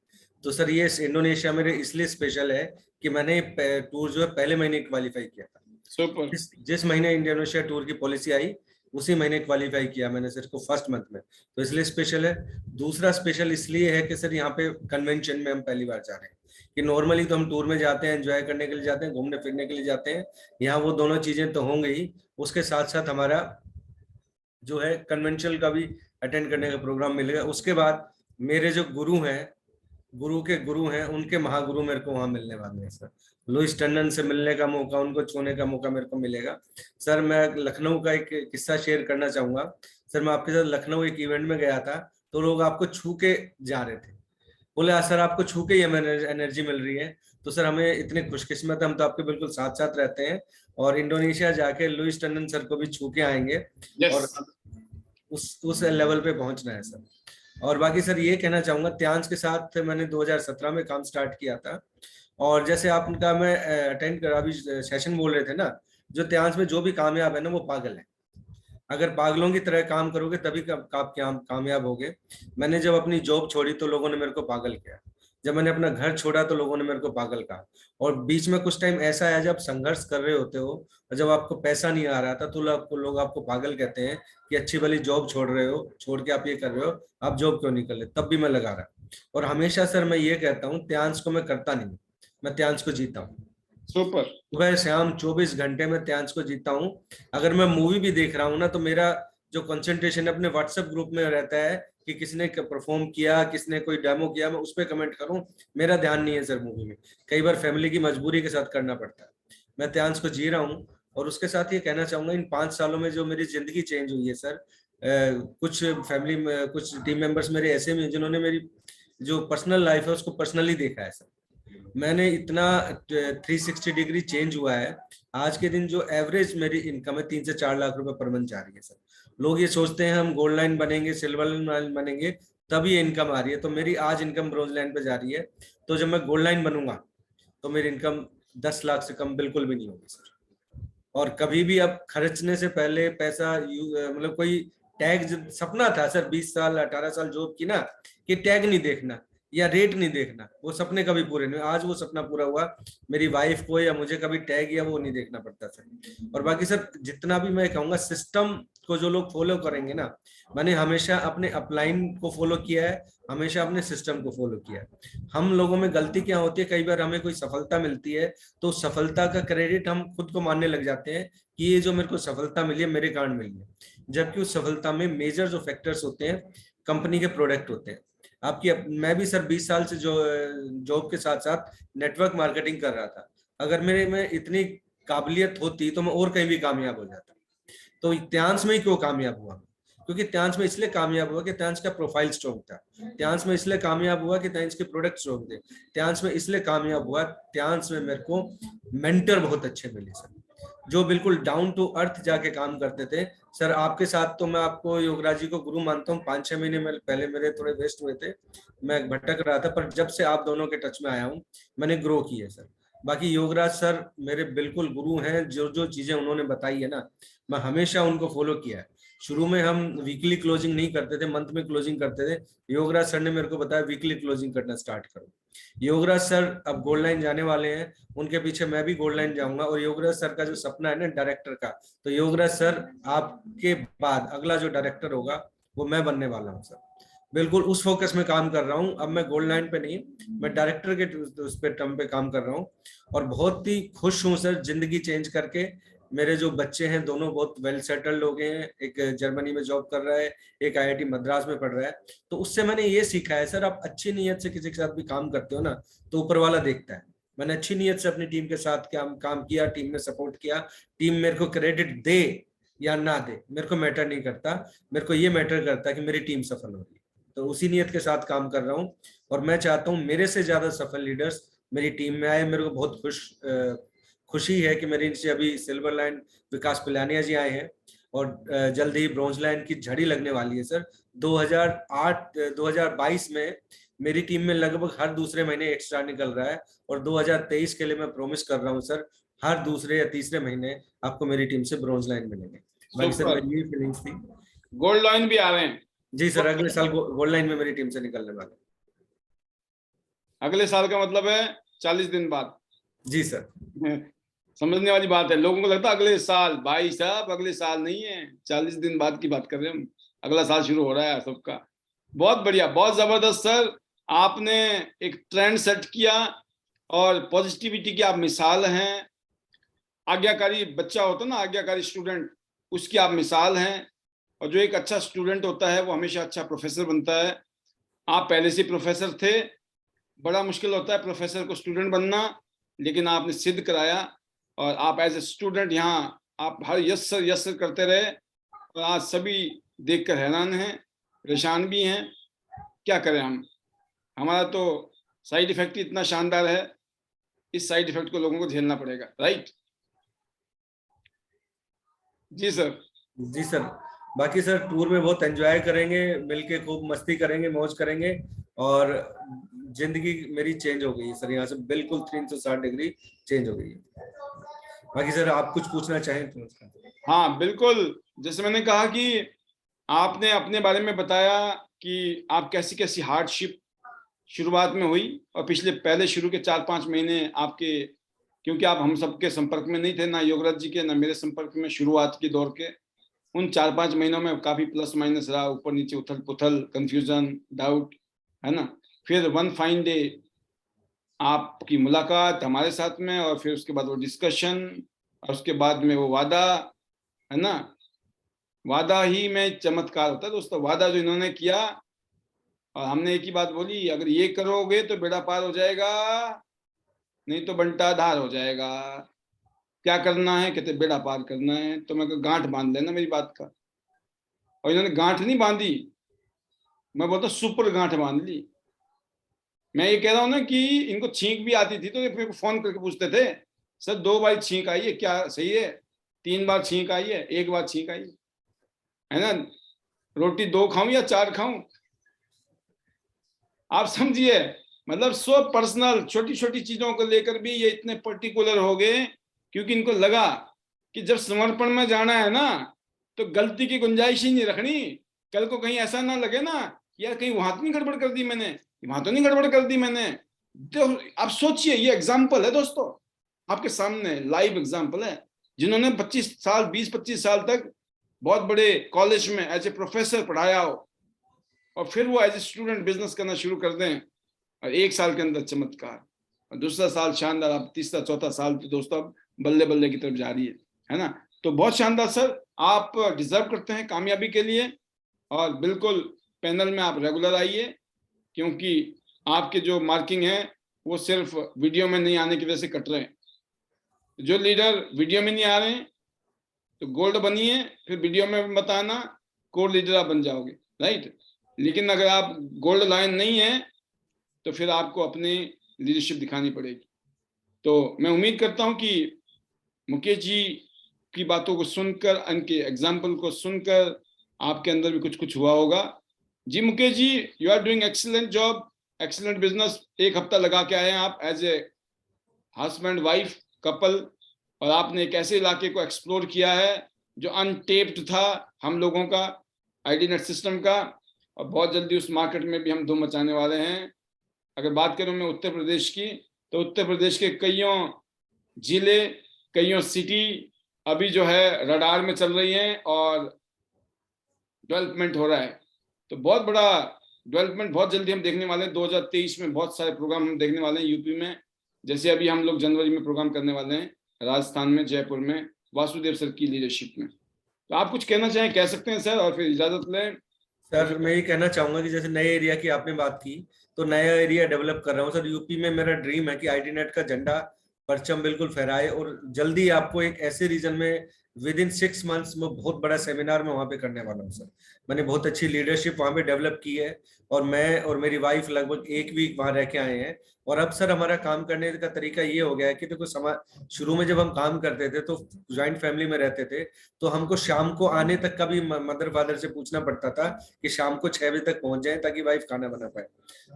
तो सर, ये इंडोनेशिया मेरे इसलिए स्पेशल है कि मैंने टूर जो है पहले महीने क्वालिफाई किया था। सुपर। जिस महीने इंडोनेशिया टूर की पॉलिसी आई उसी महीने क्वालिफाई किया मैंने सर को, फर्स्ट मंथ में, तो इसलिए स्पेशल है। दूसरा स्पेशल इसलिए है कि सर यहाँ पे कन्वेंशन में हम पहली बार जा रहे हैं, कि नॉर्मली तो हम टूर में जाते हैं, एंजॉय करने के लिए जाते हैं, घूमने फिरने के लिए जाते हैं, यहाँ वो दोनों चीजें तो होंगी ही, उसके साथ साथ हमारा जो है कन्वेंशन का भी अटेंड करने का प्रोग्राम मिलेगा। उसके बाद मेरे जो गुरु हैं, उनके महागुरु मेरे को वहां मिलने वाले हैं सर। लुईस टंडन से मिलने का मौका, उनको छूने का मौका मेरे को मिलेगा। सर, मैं लखनऊ का एक किस्सा शेयर करना चाहूंगा। सर, मैं आपके साथ लखनऊ एक इवेंट में गया था, तो लोग आपको छू के जा रहे थे, बोले सर आपको छू के ही हमें एनर्जी मिल रही है। तो सर, हमें इतने खुशकिस्मत, हम तो आपके बिल्कुल साथ साथ रहते हैं, और इंडोनेशिया जाके लुईस टंडन सर को भी छू के आएंगे। yes. और उस लेवल पे पहुंचना है सर। और बाकी सर ये कहना चाहूंगा, त्यांश के साथ मैंने 2017 में काम स्टार्ट किया था, और जैसे आप उनका मैं अटेंड कर अभी सेशन बोल रहे थे ना, जो त्यांश में जो भी कामयाब है ना वो पागल है। अगर पागलों की तरह काम करोगे तभी कामयाब होगे। मैंने जब अपनी जॉब छोड़ी तो लोगों ने मेरे को पागल किया, जब मैंने अपना घर छोड़ा तो लोगों ने मेरे को पागल कहा, और बीच में कुछ टाइम ऐसा आया जब संघर्ष कर रहे होते हो और जब आपको पैसा नहीं आ रहा था तो लोग आपको पागल कहते हैं कि अच्छी वाली जॉब छोड़ रहे हो, छोड़ के आप ये कर रहे हो, आप जॉब क्यों नहीं कर ले। तब भी मैं लगा रहा, और हमेशा सर मैं ये कहता हूँ, त्यांश को मैं करता नहीं, मैं त्यांश को जीता हूँ। सुपर। सुबह शाम 24 घंटे में त्यांश को जीता हूँ। अगर मैं मूवी भी देख रहा हूँ ना, तो मेरा जो कंसंट्रेशन अपने व्हाट्सएप ग्रुप में रहता है कि किसने परफॉर्म किया, किसने कोई डेमो किया, मैं उस पर कमेंट करूं, मेरा ध्यान नहीं है सर मूवी में। कई बार फैमिली की मजबूरी के साथ करना पड़ता है। मैं त्यांश को जी रहा हूँ। और उसके साथ ये कहना चाहूंगा, इन 5 सालों में जो मेरी जिंदगी चेंज हुई है सर, कुछ फैमिली में कुछ टीम मेंबर्स मेरे ऐसे में जिन्होंने मेरी जो पर्सनल लाइफ है उसको पर्सनली देखा है सर। मैंने इतना 360 डिग्री चेंज हुआ है। आज के दिन जो एवरेज मेरी इनकम है 3 से 4 लाख रुपए पर मंथ जा रही है सर। लोग ये सोचते हैं हम गोल्ड लाइन बनेंगे, सिल्वर लाइन बनेंगे तभी ये इनकम आ रही है, तो मेरी आज इनकम ब्रोंज लाइन पे जा रही है। तो जब मैं गोल्ड लाइन बनूंगा तो मेरी इनकम 10 लाख से कम बिल्कुल भी नहीं होगी सर। और कभी भी अब खर्चने से पहले पैसा मतलब कोई टैग, सपना था सर 20 साल 18 साल जॉब की ना, कि टैग नहीं देखना या रेट नहीं देखना, वो सपने कभी पूरे नहीं। आज वो सपना पूरा हुआ, मेरी वाइफ को या मुझे कभी टैग या वो नहीं देखना पड़ता सर। और बाकी सर जितना भी मैं कहूँगा, सिस्टम को जो लोग फॉलो करेंगे ना, मैंने हमेशा अपने अपलाइन को फॉलो किया है, हमेशा अपने सिस्टम को फॉलो किया है। हम लोगों में गलती क्या होती है, कई बार हमें कोई सफलता मिलती है तो सफलता का क्रेडिट हम खुद को मानने लग जाते हैं कि ये जो मेरे को सफलता मिली है मेरे कारण मिली है, जबकि उस सफलता में मेजर जो फैक्टर्स होते हैं कंपनी के प्रोडक्ट होते हैं आपकी। मैं भी सर 20 साल से जो जॉब के साथ साथ नेटवर्क मार्केटिंग कर रहा था। अगर मेरे में इतनी काबिलियत होती तो मैं और कहीं भी कामयाब हो जाता। तो त्यांश में ही क्यों कामयाब हुआ? क्योंकि त्यांश में इसलिए कामयाब हुआ कि त्यांश का प्रोफाइल स्ट्रॉन्ग था। त्यांश में इसलिए कामयाब हुआ कि त्यांश के प्रोडक्ट स्ट्रॉन्ग थे। त्यांश में इसलिए कामयाब हुआ, त्यांश में मेरे को मेंटर बहुत अच्छे मिले सर, जो बिल्कुल डाउन टू अर्थ जाके काम करते थे। सर आपके साथ तो मैं आपको योगराज जी को गुरु मानता हूँ। 5-6 महीने में पहले मेरे थोड़े वेस्ट हुए थे, मैं भटक रहा था, पर जब से आप दोनों के टच में आया हूँ मैंने ग्रो की है सर। बाकी योगराज सर मेरे बिल्कुल गुरु हैं। जो जो चीजें उन्होंने बताई है ना, मैं हमेशा उनको फॉलो किया है। शुरू में हम वीकली क्लोजिंग नहीं करते थे, मंथ में क्लोजिंग करते थे। योगराज सर ने मेरे को बताया वीकली क्लोजिंग करना स्टार्ट करो। योगराज सर अब गोल्ड लाइन जाने वाले हैं, उनके पीछे मैं भी गोल्ड लाइन जाऊंगा। और योगराज सर का जो सपना है ना डायरेक्टर का, तो योगराज सर आपके बाद अगला जो डायरेक्टर होगा वो मैं बनने वाला हूँ सर। बिल्कुल उस फोकस में काम कर रहा हूँ। अब मैं गोल्ड लाइन पे नहीं, मैं डायरेक्टर के उस पे टर्म पे काम कर रहा हूँ। और बहुत ही खुश हूँ सर जिंदगी चेंज करके। मेरे जो बच्चे हैं दोनों बहुत वेल सेटल्ड हो गए हैं। एक जर्मनी में जॉब कर रहा है, एक IIT मद्रास में पढ़ रहा है। तो उससे मैंने ये सीखा है सर, आप अच्छी नीयत से किसी के साथ भी काम करते हो ना तो ऊपर वाला देखता है। मैंने अच्छी नीयत से अपनी टीम के साथ काम किया, टीम ने सपोर्ट किया। टीम मेरे को क्रेडिट दे या ना दे मेरे को मैटर नहीं करता, मेरे को ये मैटर करता है कि मेरी टीम सफल हो रही है। तो उसी नियत के साथ काम कर रहा हूँ और मैं चाहता हूँ मेरे से ज्यादा सफल लीडर्स मेरी टीम में आए। मेरे को बहुत खुशी है कि मेरे इनसे अभी सिल्वर लाइन विकास पिलानिया जी आए हैं और जल्द ही ब्रॉन्ज लाइन की झड़ी लगने वाली है सर। 2022 में मेरी टीम में लगभग हर दूसरे महीने एक्स्ट्रा निकल रहा है और 2023 के लिए मैं प्रॉमिस कर रहा हूँ सर, हर दूसरे या तीसरे महीने आपको मेरी टीम से ब्रॉन्ज लाइन मिलेंगे। बाकी सर मेरी यही फीलिंग्स थी। गोल्ड लाइन भी आ रहे हैं जी सर, अगले साल गोल्ड लाइन में मेरी टीम से निकलने वाला। अगले साल का मतलब है 40 दिन बाद। जी सर। समझने वाली बात है। लोगों को लगता है अगले साल, भाई साहब अगले साल नहीं है, 40 दिन बाद की बात कर रहे हैं हम। अगला साल शुरू हो रहा है सबका। बहुत बढ़िया, बहुत जबरदस्त सर। आपने एक ट्रेंड सेट किया और पॉजिटिविटी की आप मिसाल हैं। आज्ञाकारी बच्चा होता है ना, आज्ञाकारी स्टूडेंट, उसकी आप मिसाल हैं। और जो एक अच्छा स्टूडेंट होता है वो हमेशा अच्छा प्रोफेसर बनता है। आप पहले से प्रोफेसर थे। बड़ा मुश्किल होता है प्रोफेसर को स्टूडेंट बनना, लेकिन आपने सिद्ध कराया। और आप एज ए स्टूडेंट यहाँ आप हर यस सर करते रहे और आज सभी देखकर हैरान हैं, परेशान भी हैं। क्या करें हम, हमारा तो साइड इफेक्ट ही इतना शानदार है। इस साइड इफेक्ट को लोगों को झेलना पड़ेगा, राइट? जी सर। जी सर। बाकी सर टूर में बहुत एंजॉय करेंगे, मिलके खूब मस्ती करेंगे, मौज करेंगे। और जिंदगी मेरी चेंज हो गई है सर, यहाँ से बिल्कुल 360 डिग्री चेंज हो गई है। बाकी सर आप कुछ पूछना चाहें तो? हाँ बिल्कुल, जैसे मैंने कहा कि आपने अपने बारे में बताया कि आप कैसी कैसी हार्डशिप शुरुआत में हुई और पहले शुरू के 4-5 महीने आपके, क्योंकि आप हम सबके संपर्क में नहीं थे, ना योगराज जी के ना मेरे संपर्क में शुरुआत के दौर के। उन 4-5 महीनों में काफी प्लस माइनस रहा, ऊपर नीचे, उथल पुथल, कंफ्यूजन, डाउट, है ना। फिर वन फाइन डे आपकी मुलाकात हमारे साथ में, और फिर उसके बाद वो डिस्कशन, और उसके बाद में वो वादा, है ना। वादा ही में चमत्कार होता है दोस्तों। वादा जो इन्होंने किया और हमने एक ही बात बोली, अगर ये करोगे तो बेड़ा पार हो जाएगा, नहीं तो बंटा धार हो जाएगा। क्या करना है? कहते बेड़ा पार करना है। तो मैं गांठ बांध लेना मेरी बात का। और इन्होंने गांठ नहीं बांधी, मैं बोलता सुपर गांठ बांध ली। मैं ये कह रहा हूं ना कि इनको छींक भी आती थी तो ये मेरे को फोन करके पूछते थे, सर 2 बार छींक आई है, क्या सही है? 3 बार छींक आई है, 1 बार छींक आई है ना। रोटी 2 खाऊं या 4 खाऊं, आप समझिए। मतलब सो पर्सनल, छोटी छोटी चीजों को लेकर भी ये इतने पर्टिकुलर हो गए, क्योंकि इनको लगा कि जब समर्पण में जाना है ना तो गलती की गुंजाइश ही नहीं रखनी। कल को कहीं ऐसा ना लगे ना यार कहीं वहां तो नहीं गड़बड़ कर दी मैंने, वहां तो नहीं गड़बड़ कर दी मैंने। तो आप सोचिए, ये एग्जाम्पल है दोस्तों, आपके सामने लाइव एग्जाम्पल है। जिन्होंने 25 साल 20-25 साल तक बहुत बड़े कॉलेज में एज ए प्रोफेसर पढ़ाया हो और फिर वो एज ए स्टूडेंट बिजनेस करना शुरू कर दें और 1 साल के अंदर चमत्कार, और दूसरा साल शानदार, अब तीसरा चौथा साल तो दोस्तों अब बल्ले बल्ले की तरफ जा रही है ना। तो बहुत शानदार सर, आप डिजर्व करते हैं कामयाबी के लिए, और बिल्कुल पैनल में आप रेगुलर आइए, क्योंकि आपके जो मार्किंग है वो सिर्फ वीडियो में नहीं आने की वजह से कट रहे हैं। जो लीडर वीडियो में नहीं आ रहे हैं तो गोल्ड बनिए, फिर वीडियो में बताना, कोर लीडर आप बन जाओगे, राइट। लेकिन अगर आप गोल्ड लाइन नहीं है तो फिर आपको अपनी लीडरशिप दिखानी पड़ेगी। तो मैं उम्मीद करता हूं कि मुकेश जी की बातों को सुनकर, उनके एग्जाम्पल को सुनकर आपके अंदर भी कुछ कुछ हुआ होगा। जी Mukesh ji, you are doing excellent job, excellent business. 1 हफ्ता लगा के आए हैं आप as a husband wife couple, और आपने एक ऐसे इलाके को एक्सप्लोर किया है जो अनटेप्ड था हम लोगों का, आईडी नेट सिस्टम का, और बहुत जल्दी उस मार्केट में भी हम धूम मचाने वाले हैं। अगर बात करूं मैं उत्तर प्रदेश की, तो उत्तर प्रदेश के कईयों जिले, कईयों सिटी अभी जो है रडार में चल रही हैं और डेवलपमेंट हो रहा है। तो बहुत बड़ा डेवलपमेंट बहुत जल्दी हम देखने वाले हैं। 2023 में बहुत सारे प्रोग्राम हम देखने वाले हैं यूपी में, जैसे अभी हम लोग जनवरी में प्रोग्राम करने वाले हैं राजस्थान में, जयपुर में, वासुदेव सर की लीडरशिप में। तो आप कुछ कहना चाहें, कह सकते हैं सर, और फिर इजाजत लें। सर मैं ये कहना चाहूंगा कि जैसे नए एरिया की आपने बात की, तो नया एरिया डेवलप कर रहा हूँ सर यूपी में। मेरा ड्रीम है कि आईटी नेट का झंडा परचम बिल्कुल फहराए, और जल्दी आपको एक ऐसे रीजन में विद इन 6 मंथ्स में बहुत बड़ा सेमिनार में वहां पे करने वाला हूँ सर। मैंने बहुत अच्छी लीडरशिप वहां पे डेवलप की है, और मैं और मेरी वाइफ लगभग 1 वीक वहां रह के आए हैं। और अब सर हमारा काम करने का तरीका ये हो गया है कि देखो शुरू में जब हम काम करते थे तो ज्वाइंट फैमिली में रहते थे, तो हमको शाम को आने तक का भी मदर फादर से पूछना पड़ता था कि शाम को 6 बजे तक पहुंच जाए ताकि वाइफ खाना बना पाए।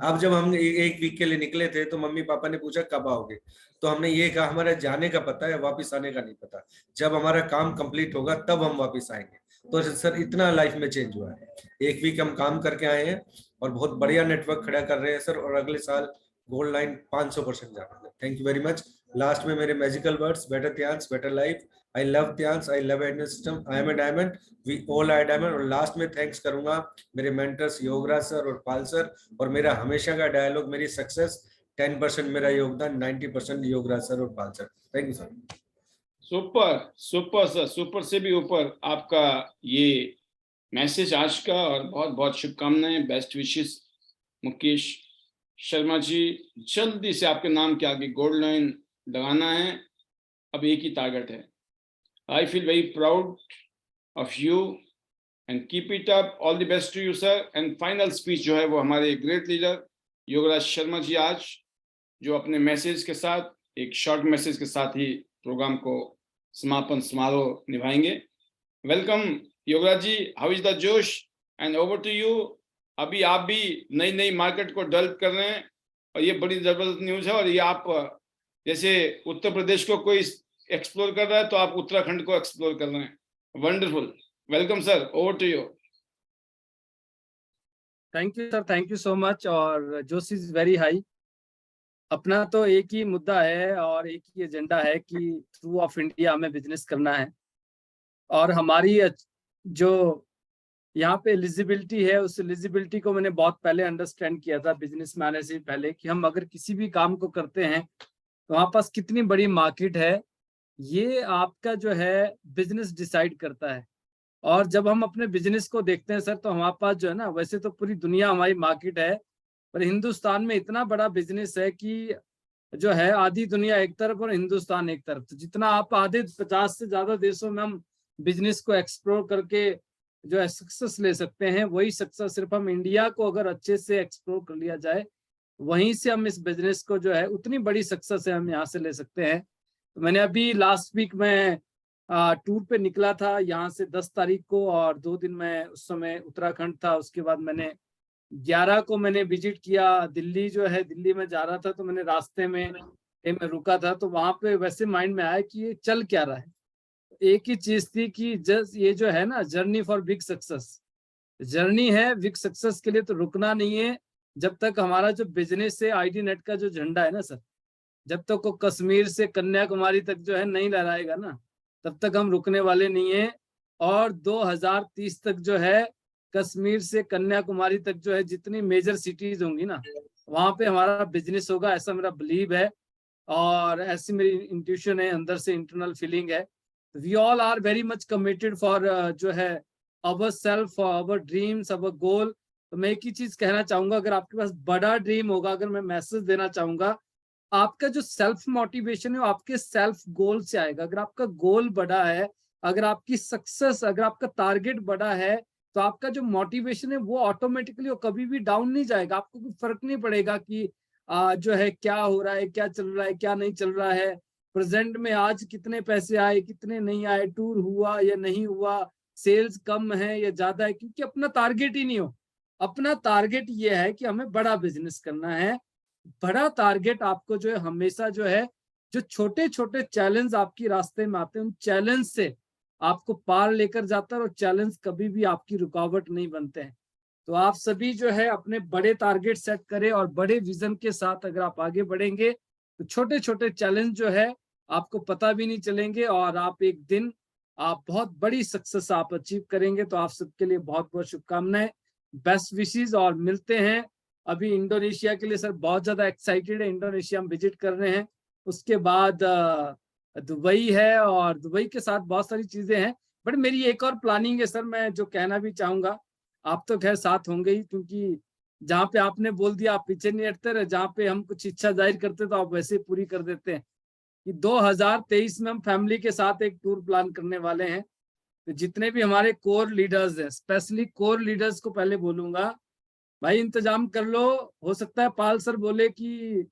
अब जब हम 1 वीक के लिए निकले थे तो मम्मी पापा ने पूछा कब आओगे, तो हमने ये कहा हमारा जाने का पता है, वापस आने का नहीं पता, जब हमारा काम कंप्लीट होगा तब हम वापस आएंगे। तो सर इतना लाइफ में चेंज हुआ है। 1 वीक हम काम करके आए हैं और बहुत बढ़िया नेटवर्क खड़ा कर रहे हैं सर, और अगले साल गोल्ड लाइन 500% जाना है। Thank you very much. Last में मेरे मैजिकल वर्ड्स, बेटर ध्यान बेटर लाइफ, आई लव ध्यान, I love admin system, I am a diamond, we all are diamond. और लास्ट में थैंक्स करूंगा मेरे मेंटर्स योगराज सर और पाल सर, और मेरा हमेशा का डायलॉग, मेरी सक्सेस 10% मेरा योगदान, 90% योगराज सर और Pal sir. Thank you sir. Super super sir, super से भी ऊपर आपका ये मैसेज आज का, और बहुत बहुत शुभकामनाएं, बेस्ट विशेस मुकेश शर्मा जी। जल्दी से आपके नाम के आगे गोल्ड लाइन लगाना है, अब एक ही टारगेट है। I feel very proud of you and keep it up, all the best to you sir. And final speech जो है वो हमारे ग्रेट लीडर योगराज शर्मा जी आज, जो अपने मैसेज के साथ, एक शॉर्ट मैसेज के साथ ही प्रोग्राम को समापन समारोह निभाएंगे। Welcome Yograj ji, how is the जोश, एंड ओवर टू यू। अभी आप भी नई नई मार्केट को डेवलप कर रहे हैं, और ये बड़ी जबरदस्त न्यूज़ है। और ये आप जैसे उत्तर प्रदेश को कोई एक्सप्लोर कर रहा है, तो आप उत्तराखंड को एक्सप्लोर कर रहे हैं। Wonderful, welcome sir, over to you. Thank you sir, thank you so much. और जोश इज वेरी हाई। अपना तो एक ही मुद्दा है और एक ही एजेंडा है कि थ्रू ऑफ इंडिया हमें बिजनेस करना है, और हमारी जो यहाँ पे एलिजिबिलिटी है, उस एलिजिबिलिटी को मैंने बहुत पहले अंडरस्टैंड किया था बिजनेस में आने से पहले, कि हम अगर किसी भी काम को करते हैं तो वहाँ पास कितनी बड़ी मार्केट है, ये आपका जो है बिजनेस डिसाइड करता है। और जब हम अपने बिजनेस को देखते हैं सर, तो हमारे पास जो है ना, वैसे तो पूरी दुनिया हमारी मार्केट है, पर हिंदुस्तान में इतना बड़ा बिजनेस है कि जो है आधी दुनिया एक तरफ और हिंदुस्तान एक तरफ। तो जितना आप आधे 50 से ज्यादा देशों में हम बिजनेस को एक्सप्लोर करके जो है सक्सेस ले सकते हैं, वही सक्सेस सिर्फ हम इंडिया को अगर अच्छे से एक्सप्लोर कर लिया जाए, वहीं से हम इस बिजनेस को जो है उतनी बड़ी सक्सेस है हम यहाँ से ले सकते हैं। तो मैंने अभी लास्ट वीक में टूर पे निकला था यहाँ से 10 तारीख को, और 2 दिन मैं उस समय उत्तराखंड था। उसके बाद मैंने 11 को मैंने विजिट किया दिल्ली। जो है दिल्ली में जा रहा था, तो मैंने रास्ते में मैं रुका था, तो वहां पे वैसे माइंड में आया कि ये चल क्या रहा है। एक ही चीज थी कि जस्ट ये जो है ना, journey for big success, journey है बिग सक्सेस के लिए, तो रुकना नहीं है। जब तक हमारा जो बिजनेस है, आईडी नेट का जो झंडा है ना सर, जब तक वो कश्मीर से कन्याकुमारी तक जो है नहीं लहराएगा ना, तब तक हम रुकने वाले नहीं है। और 2030 तक जो है कश्मीर से कन्याकुमारी तक जो है जितनी मेजर सिटीज होंगी ना, वहां पे हमारा बिजनेस होगा, ऐसा मेरा बिलीव है और ऐसी मेरी इंट्यूशन है, अंदर से इंटरनल फीलिंग है। We all are very much committed for जो है our self, for our dreams, our goal. तो मैं एक ही चीज कहना चाहूंगा, अगर आपके पास बड़ा ड्रीम होगा, अगर मैं मैसेज देना चाहूंगा, आपका जो सेल्फ मोटिवेशन है वो आपके सेल्फ गोल से आएगा। अगर आपका गोल बड़ा है, अगर आपकी सक्सेस, अगर आपका टारगेट बड़ा है, तो आपका जो मोटिवेशन है वो ऑटोमेटिकली, वो कभी भी डाउन नहीं जाएगा। आपको कोई फर्क नहीं पड़ेगा कि जो है क्या हो रहा है, क्या चल रहा है, क्या नहीं चल रहा है, प्रेजेंट में आज कितने पैसे आए, कितने नहीं आए, टूर हुआ या नहीं हुआ, सेल्स कम है या ज्यादा है, क्योंकि अपना टारगेट ही नहीं हो। अपना टारगेट ये है कि हमें बड़ा बिजनेस करना है। बड़ा टारगेट आपको जो है हमेशा जो है, जो छोटे छोटे चैलेंज आपकी रास्ते में आते हैं, उन चैलेंज से आपको पार लेकर जाता है, और चैलेंज कभी भी आपकी रुकावट नहीं बनते हैं। तो आप सभी जो है अपने बड़े टारगेट सेट करें, और बड़े विजन के साथ अगर आप आगे बढ़ेंगे तो छोटे छोटे चैलेंज जो है आपको पता भी नहीं चलेंगे, और आप एक दिन आप बहुत बड़ी सक्सेस आप अचीव करेंगे। तो आप सबके लिए बहुत बहुत शुभकामनाएं, बेस्ट विशेस, और मिलते हैं। अभी इंडोनेशिया के लिए सर बहुत ज्यादा एक्साइटेड है, इंडोनेशिया हम विजिट कर रहे हैं, उसके बाद दुबई है, और दुबई के साथ बहुत सारी चीजें हैं। बट मेरी एक और प्लानिंग है सर, मैं जो कहना भी चाहूंगा, आप तो खैर साथ होंगे ही, क्योंकि जहाँ पे आपने बोल दिया आप पीछे नहीं हटते रहे, जहाँ पे हम कुछ इच्छा जाहिर करते तो आप वैसे पूरी कर देते हैं। कि 2023 में हम फैमिली के साथ एक टूर प्लान करने वाले हैं। तो जितने भी हमारे कोर लीडर्स हैं, स्पेशली कोर लीडर्स को पहले बोलूंगा, भाई इंतजाम कर लो। हो सकता है पाल सर बोले कि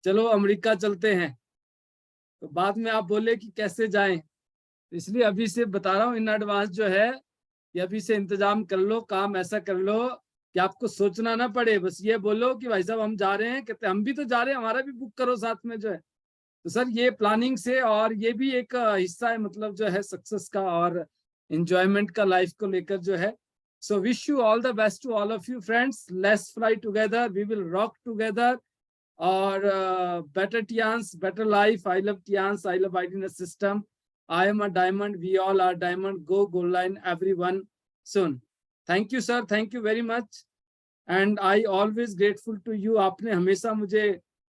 चलो अमेरिका चलते हैं, तो बाद में आप बोले कि कैसे जाएं, इसलिए अभी से बता रहा हूँ इन एडवांस जो है कि अभी से इंतजाम कर लो, काम ऐसा कर लो कि आपको सोचना ना पड़े। बस ये बोलो कि भाई साहब हम जा रहे हैं, कहते हम भी तो जा रहे हैं, हमारा भी बुक करो साथ में जो है। तो सर ये प्लानिंग से, और ये भी एक हिस्सा है मतलब जो है सक्सेस का और एंजॉयमेंट का लाइफ को लेकर जो है। So wish you all the best to all of you friends. Let's fly together. We will rock together. Or better Tians, better life. I love Tians. I love idealness system. I am a diamond. We all are diamond. Go gold line everyone soon. Thank you sir. Thank you very much. And I always grateful to you. आपने हमेशा मुझे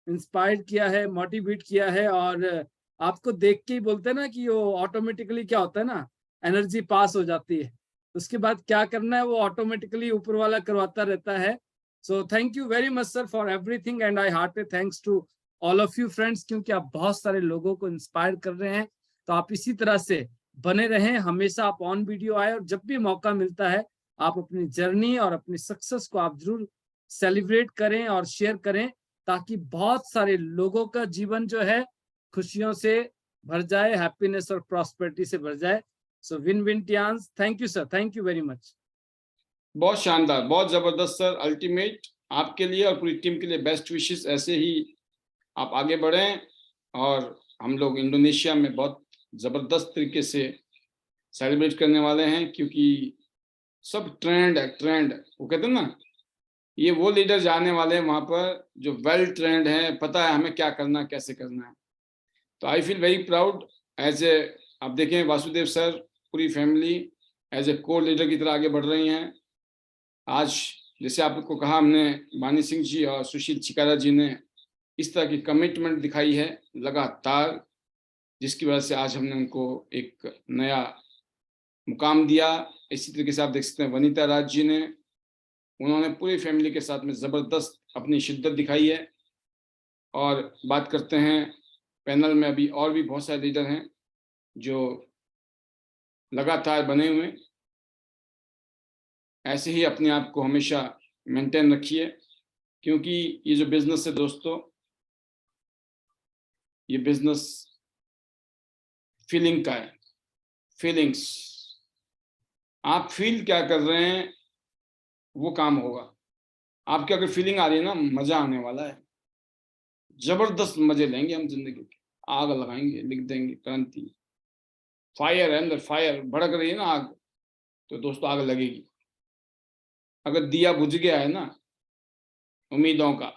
inspire किया है, motivate किया है, और आपको देख के ही बोलते हैं ना कि वो ऑटोमेटिकली क्या होता है ना, एनर्जी पास हो जाती है। उसके बाद क्या करना है वो ऑटोमेटिकली ऊपर वाला करवाता रहता है। So thank you very much sir for everything, and I heartly thanks to all of you friends, क्योंकि आप बहुत सारे लोगों को इंस्पायर कर रहे हैं। तो आप इसी तरह से बने रहें, हमेशा आप ऑन वीडियो आए, और जब भी मौका मिलता है आप अपनी जर्नी और अपनी सक्सेस को आप जरूर सेलिब्रेट करें और शेयर करें, ताकि बहुत सारे लोगों का जीवन जो है खुशियों से भर जाए, हैप्पीनेस और प्रॉस्पेरिटी से भर जाए। So win win Tiens. Thank you sir, thank you very much. बहुत शानदार, बहुत जबरदस्त सर, अल्टीमेट। आपके लिए और पूरी टीम के लिए बेस्ट विशेस। ऐसे ही आप आगे बढ़ें, और हम लोग इंडोनेशिया में बहुत जबरदस्त तरीके से सेलिब्रेट करने वाले हैं, क्योंकि सब ट्रेंड है, ट्रेंड। वो कहते हैं ना, ये वो लीडर जाने वाले हैं वहां पर जो वेल ट्रेंड है, पता है हमें क्या करना है, कैसे करना है। तो I feel very proud as a, आप देखें वासुदेव सर, पूरी family as a core leader की तरह आगे बढ़ रही हैं। आज जैसे आपको कहा, हमने बानी सिंह जी और सुशील चिकारा जी ने इस तरह की कमिटमेंट दिखाई है लगातार, जिसकी वजह से आज हमने उनको एक नया मुकाम दिया। इसी तरीके से आप देख सकते हैं वनीता राज जी ने, उन्होंने पूरी फैमिली के साथ में ज़बरदस्त अपनी शिद्दत दिखाई है। और बात करते हैं पैनल में, अभी और भी बहुत सारे लीडर हैं जो लगातार बने हुए। ऐसे ही अपने आप को हमेशा मेंटेन रखिए, क्योंकि ये जो बिजनेस है दोस्तों, ये बिजनेस फीलिंग का है, फीलिंग्स। आप फील क्या कर रहे हैं वो काम होगा। आपकी अगर फीलिंग आ रही है ना, मजा आने वाला है, जबरदस्त मजे लेंगे हम जिंदगी के, आग लगाएंगे, लिख देंगे क्रांति। फायर है अंदर, फायर भड़क रही है ना आग, तो दोस्तों आग लगेगी। अगर दिया बुझ गया है ना उम्मीदों का,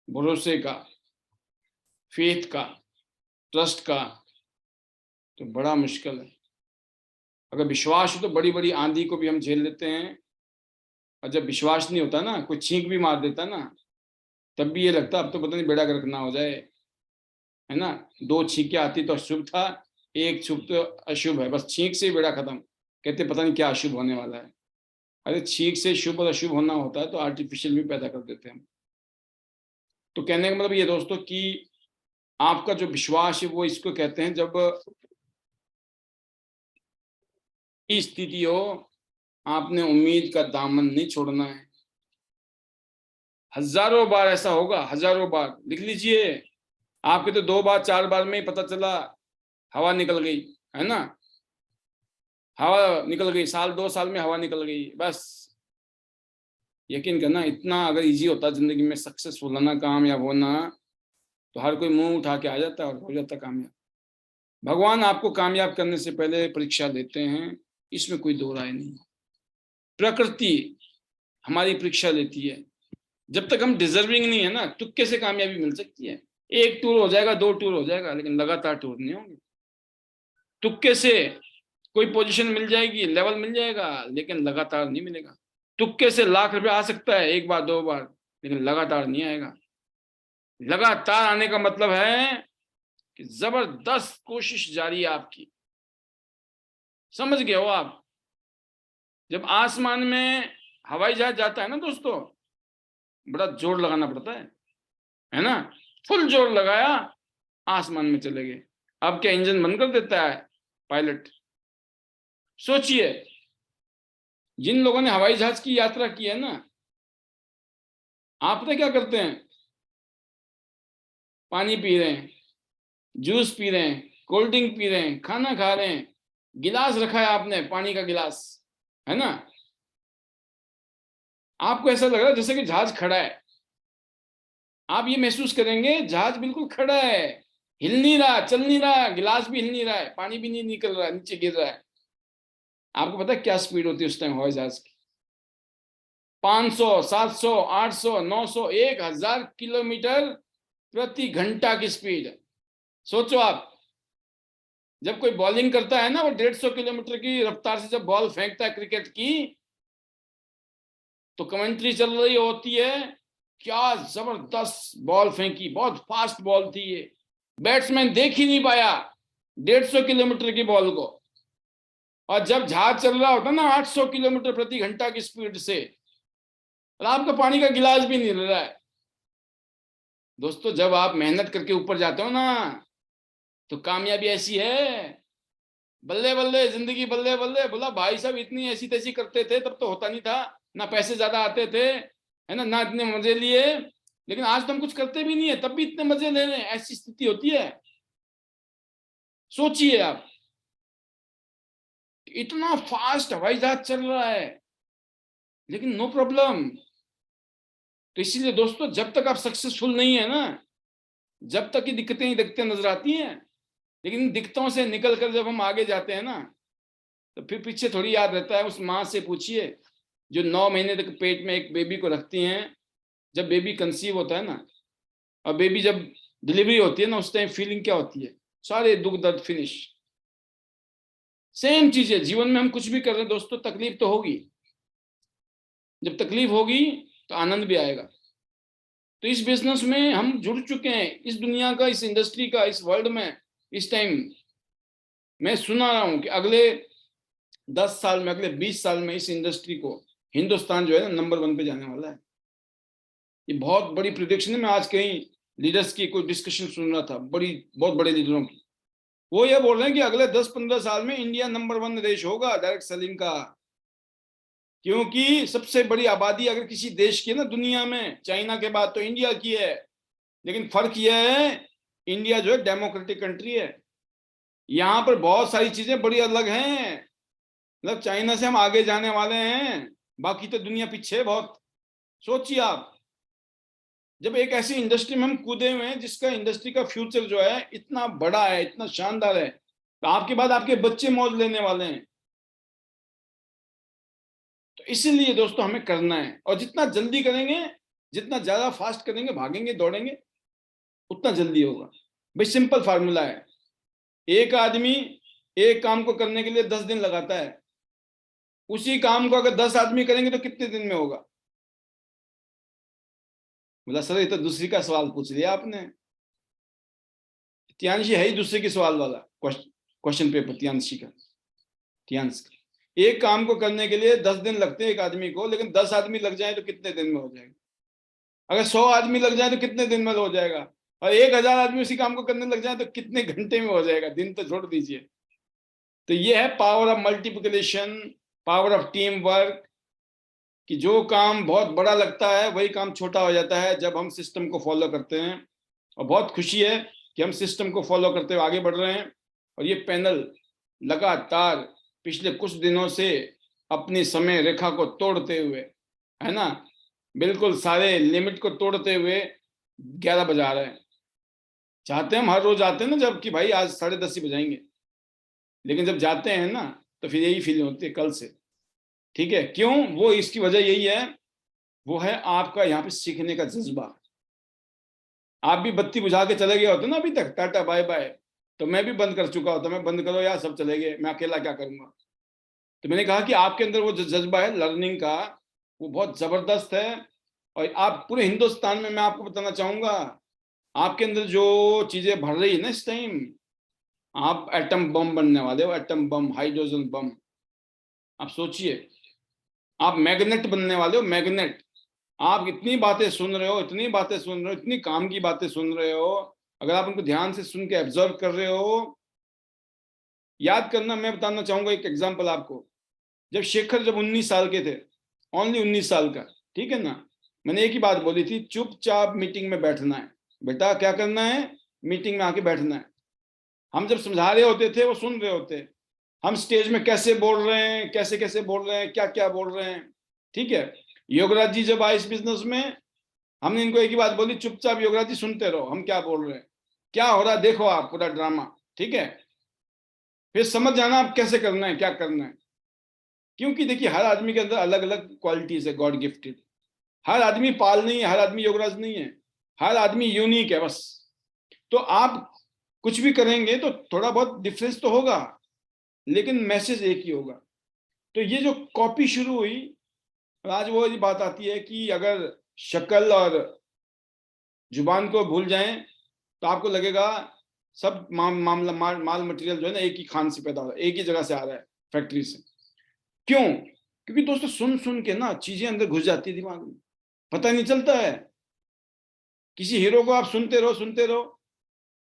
भरोसे का, फेथ का, ट्रस्ट का, तो बड़ा मुश्किल है। अगर विश्वास हो तो बड़ी बड़ी आंधी को भी हम झेल लेते हैं, और जब विश्वास नहीं होता ना, कोई छींक भी मार देता ना, तब भी ये लगता अब तो पता नहीं बेड़ा गर्क ना हो जाए, है ना। 2 छींकें आती तो शुभ था, एक शुभ तो अशुभ है, बस छींक से ही बेड़ा खत्म। कहते पता नहीं क्या अशुभ होने वाला है। अरे छींक से शुभ और अशुभ होना होता है तो आर्टिफिशियल भी पैदा कर देते हैं हम। तो कहने का मतलब ये दोस्तों कि आपका जो विश्वास है वो इसको कहते हैं, जब इस स्थिति हो आपने उम्मीद का दामन नहीं छोड़ना है। हजारों बार ऐसा होगा, हजारों बार लिख लीजिए। आपके तो 2 बार 4 बार में ही पता चला हवा निकल गई, है ना, हवा निकल गई, साल 2 साल में हवा निकल गई। बस यकीन करना, इतना अगर इजी होता जिंदगी में सक्सेसफुल होना, कामयाब होना, तो हर कोई मुंह उठा के आ जाता और हो जाता कामयाब। भगवान आपको कामयाब करने से पहले परीक्षा लेते हैं, इसमें कोई दो राय नहीं। प्रकृति हमारी परीक्षा लेती है। जब तक हम डिजर्विंग नहीं है ना, तुक्के से कामयाबी मिल सकती है। 1 टूर हो जाएगा, 2 टूर हो जाएगा, लेकिन लगातार टूर नहीं होंगे। तुक्के से कोई पोजीशन मिल जाएगी, लेवल मिल जाएगा, लेकिन लगातार नहीं मिलेगा। तुक्के से लाख रुपया आ सकता है 1 बार 2 बार, लेकिन लगातार नहीं आएगा। लगातार आने का मतलब है कि जबरदस्त कोशिश जारी है आपकी। समझ गए हो आप? जब आसमान में हवाई जहाज जाता है ना दोस्तों, बड़ा जोर लगाना पड़ता है ना। फुल जोर लगाया, आसमान में चले गए। अब क्या इंजन बंद कर देता है पायलट? सोचिए, जिन लोगों ने हवाई जहाज की यात्रा की है ना, आप पता क्या करते हैं? पानी पी रहे हैं, जूस पी रहे हैं, कोल्ड ड्रिंक पी रहे हैं, खाना खा रहे हैं, गिलास रखा है आपने, पानी का गिलास, है ना। आपको ऐसा लग रहा है जैसे कि जहाज खड़ा है। आप ये महसूस करेंगे जहाज बिल्कुल खड़ा है, हिल नहीं रहा, चल नहीं रहा, गिलास भी हिल नहीं रहा है, पानी भी नहीं निकल रहा है, नीचे गिर रहा है। आपको पता है क्या स्पीड होती है उस टाइम हवाई जहाज की? 500, 700, 800, 900, 1000 किलोमीटर प्रति घंटा की स्पीड। सोचो आप, जब कोई बॉलिंग करता है ना, वो 150 किलोमीटर की रफ्तार से जब बॉल फेंकता है क्रिकेट की, तो कमेंट्री चल रही होती है, क्या जबरदस्त बॉल फेंकी, बहुत फास्ट बॉल थी ये, बैट्समैन देख ही नहीं पाया 150 किलोमीटर की बॉल को। और जब जहाज चल रहा होता ना 800 किलोमीटर प्रति घंटा की स्पीड से, और आपका पानी का गिलास भी नहीं हिल रहा है। दोस्तों, जब आप मेहनत करके ऊपर जाते हो ना, तो कामयाबी ऐसी है, बल्ले बल्ले जिंदगी, बल्ले बल्ले। बोला भाई साहब, इतनी ऐसी तैसी करते थे तब तो होता नहीं था, ना पैसे ज्यादा आते थे, है ना इतने मजे लिए, लेकिन आज तो हम कुछ करते भी नहीं है तब भी इतने मजे ले रहे हैं। ऐसी स्थिति होती है। सोचिए आप, इतना फास्ट हवाई जहाज चल रहा है, लेकिन नो प्रॉब्लम। तो इसीलिए दोस्तों, जब तक आप सक्सेसफुल नहीं है ना, जब तक की दिक्कतें ही दिक्कतें नजर आती हैं, लेकिन दिक्कतों से निकल कर जब हम आगे जाते हैं ना, तो फिर पीछे थोड़ी याद रहता है। उस माँ से पूछिए जो 9 महीने तक पेट में एक बेबी को रखती हैं। जब बेबी कंसीव होता है ना, और बेबी जब डिलीवरी होती है ना, उस टाइम फीलिंग क्या होती है? सारे दुख दर्द फिनिश। सेम चीज है जीवन में। हम कुछ भी कर रहे हैं दोस्तों, तकलीफ तो होगी। जब तकलीफ होगी तो आनंद भी आएगा। तो इस बिजनेस में हम जुड़ चुके हैं, इस दुनिया का, इस इंडस्ट्री का, इस वर्ल्ड में। इस टाइम मैं सुना रहा हूं कि अगले 10 साल में, अगले 20 साल में इस इंडस्ट्री को हिंदुस्तान जो है ना नंबर 1 पे जाने वाला है। ये बहुत बड़ी प्रिडिक्शन है। मैं आज कहीं लीडर्स की कोई डिस्कशन सुन रहा था, बहुत बड़े लीडरों की। वो ये बोल रहे हैं कि अगले 10-15 साल में इंडिया नंबर 1 देश होगा डायरेक्ट सेलिंग का। क्योंकि सबसे बड़ी आबादी अगर किसी देश की है ना दुनिया में, चाइना के बाद तो इंडिया की है। लेकिन फर्क यह है, इंडिया जो है डेमोक्रेटिक कंट्री है। यहाँ पर बहुत सारी चीजें बड़ी अलग हैं। मतलब चाइना से हम आगे जाने वाले हैं, बाकी तो दुनिया पीछे है बहुत। सोचिए आप, जब एक ऐसी इंडस्ट्री में हम कूदे हुए हैं जिसका इंडस्ट्री का फ्यूचर जो है इतना बड़ा है, इतना शानदार है, तो आपके बाद आपके बच्चे मौज लेने वाले हैं। तो इसीलिए दोस्तों हमें करना है, और जितना जल्दी करेंगे, जितना ज्यादा फास्ट करेंगे, भागेंगे दौड़ेंगे, उतना जल्दी होगा। भाई सिंपल फार्मूला है। एक आदमी एक काम को करने के लिए 10 दिन लगाता है, उसी काम को अगर 10 आदमी करेंगे तो कितने दिन में होगा? बोला सर ये तो दूसरी का सवाल पूछ लिया आपने। इत्यांशी है ही दूसरे के सवाल वाला क्वेश्चन। क्वेश्चन पेपर तियांशी का, तियांश का। एक काम को करने के लिए 10 दिन लगते हैं एक आदमी को, लेकिन 10 आदमी लग जाए तो कितने दिन में हो जाएगा? अगर 100 आदमी लग जाए तो कितने दिन में हो जाएगा? और 1000 आदमी उसी काम को करने लग जाए तो कितने घंटे में हो जाएगा? दिन तो छोड़ दीजिए। तो ये है power of multiplication, power of team work, कि जो काम बहुत बड़ा लगता है वही काम छोटा हो जाता है जब हम सिस्टम को फॉलो करते हैं। और बहुत खुशी है कि हम सिस्टम को फॉलो करते हुए आगे बढ़ रहे हैं। और ये पैनल लगातार पिछले कुछ दिनों से अपनी समय रेखा को तोड़ते हुए, है ना, बिल्कुल सारे लिमिट को तोड़ते हुए 11 बजा रहे हैं। चाहते हम हर रोज आते हैं ना, जब कि भाई आज 10:30 ही बजाएंगे, लेकिन जब जाते हैं ना तो फिर यही फीलिंग होती है कल से। ठीक है, क्यों? वो इसकी वजह यही है, वो है आपका यहाँ पे सीखने का जज्बा। आप भी बत्ती बुझा के चले गए होते ना अभी तक, टाटा बाय बाय, तो मैं भी बंद कर चुका होता, मैं बंद करो यार सब चले गए, मैं अकेला क्या करूंगा। तो मैंने कहा कि आपके अंदर वो जो जज्बा है लर्निंग का, वो बहुत जबरदस्त है। और आप पूरे हिंदुस्तान में, मैं आपको बताना चाहूंगा, आपके अंदर जो चीजें भर रही है ना इस टाइम, आप एटम बम बनने वाले हो, एटम बम, हाइड्रोजन बम। आप सोचिए, आप मैग्नेट बनने वाले हो, मैग्नेट। आप इतनी बातें सुन रहे हो, इतनी बातें सुन रहे हो, इतनी काम की बातें सुन रहे हो, अगर आप उनको ध्यान से सुन के ऑब्जर्व कर रहे हो, याद करना, मैं बताना चाहूंगा एक एग्जांपल आपको। जब शेखर जब 19 साल के थे, ओनली 19 साल का, ठीक है ना, मैंने एक ही बात बोली थी, चुपचाप मीटिंग में बैठना है बेटा। क्या करना है? मीटिंग में आके बैठना है। हम जब समझा रहे होते थे वो सुन रहे होते, हम स्टेज में कैसे बोल रहे हैं, कैसे कैसे बोल रहे हैं, क्या क्या बोल रहे हैं। ठीक है, योगराज जी जब आए इस बिजनेस में, हमने इनको एक ही बात बोली, चुपचाप योगराज जी सुनते रहो हम क्या बोल रहे हैं, क्या हो रहा है देखो आप पूरा ड्रामा। ठीक है, फिर समझ जाना आप कैसे करना है, क्या करना है। क्योंकि देखिए हर आदमी के अंदर अलग अलग क्वालिटीज है, गॉड गिफ्टेड। हर आदमी पाल नहीं है, हर आदमी योगराज नहीं है, हर आदमी यूनिक है बस। तो आप कुछ भी करेंगे तो थोड़ा बहुत डिफरेंस तो होगा, लेकिन मैसेज एक ही होगा। तो ये जो कॉपी शुरू हुई, आज वो बात आती है कि अगर शक्ल और जुबान को भूल जाएं तो आपको लगेगा सब माल मटेरियल जो है ना एक ही खान से पैदा हो रहा है, एक ही जगह से आ रहा है, फैक्ट्री से। क्यों? क्योंकि दोस्तों सुन सुन के ना चीजें अंदर घुस जाती है दिमाग में, पता नहीं चलता है। किसी हीरो को आप सुनते रहो सुनते रहो,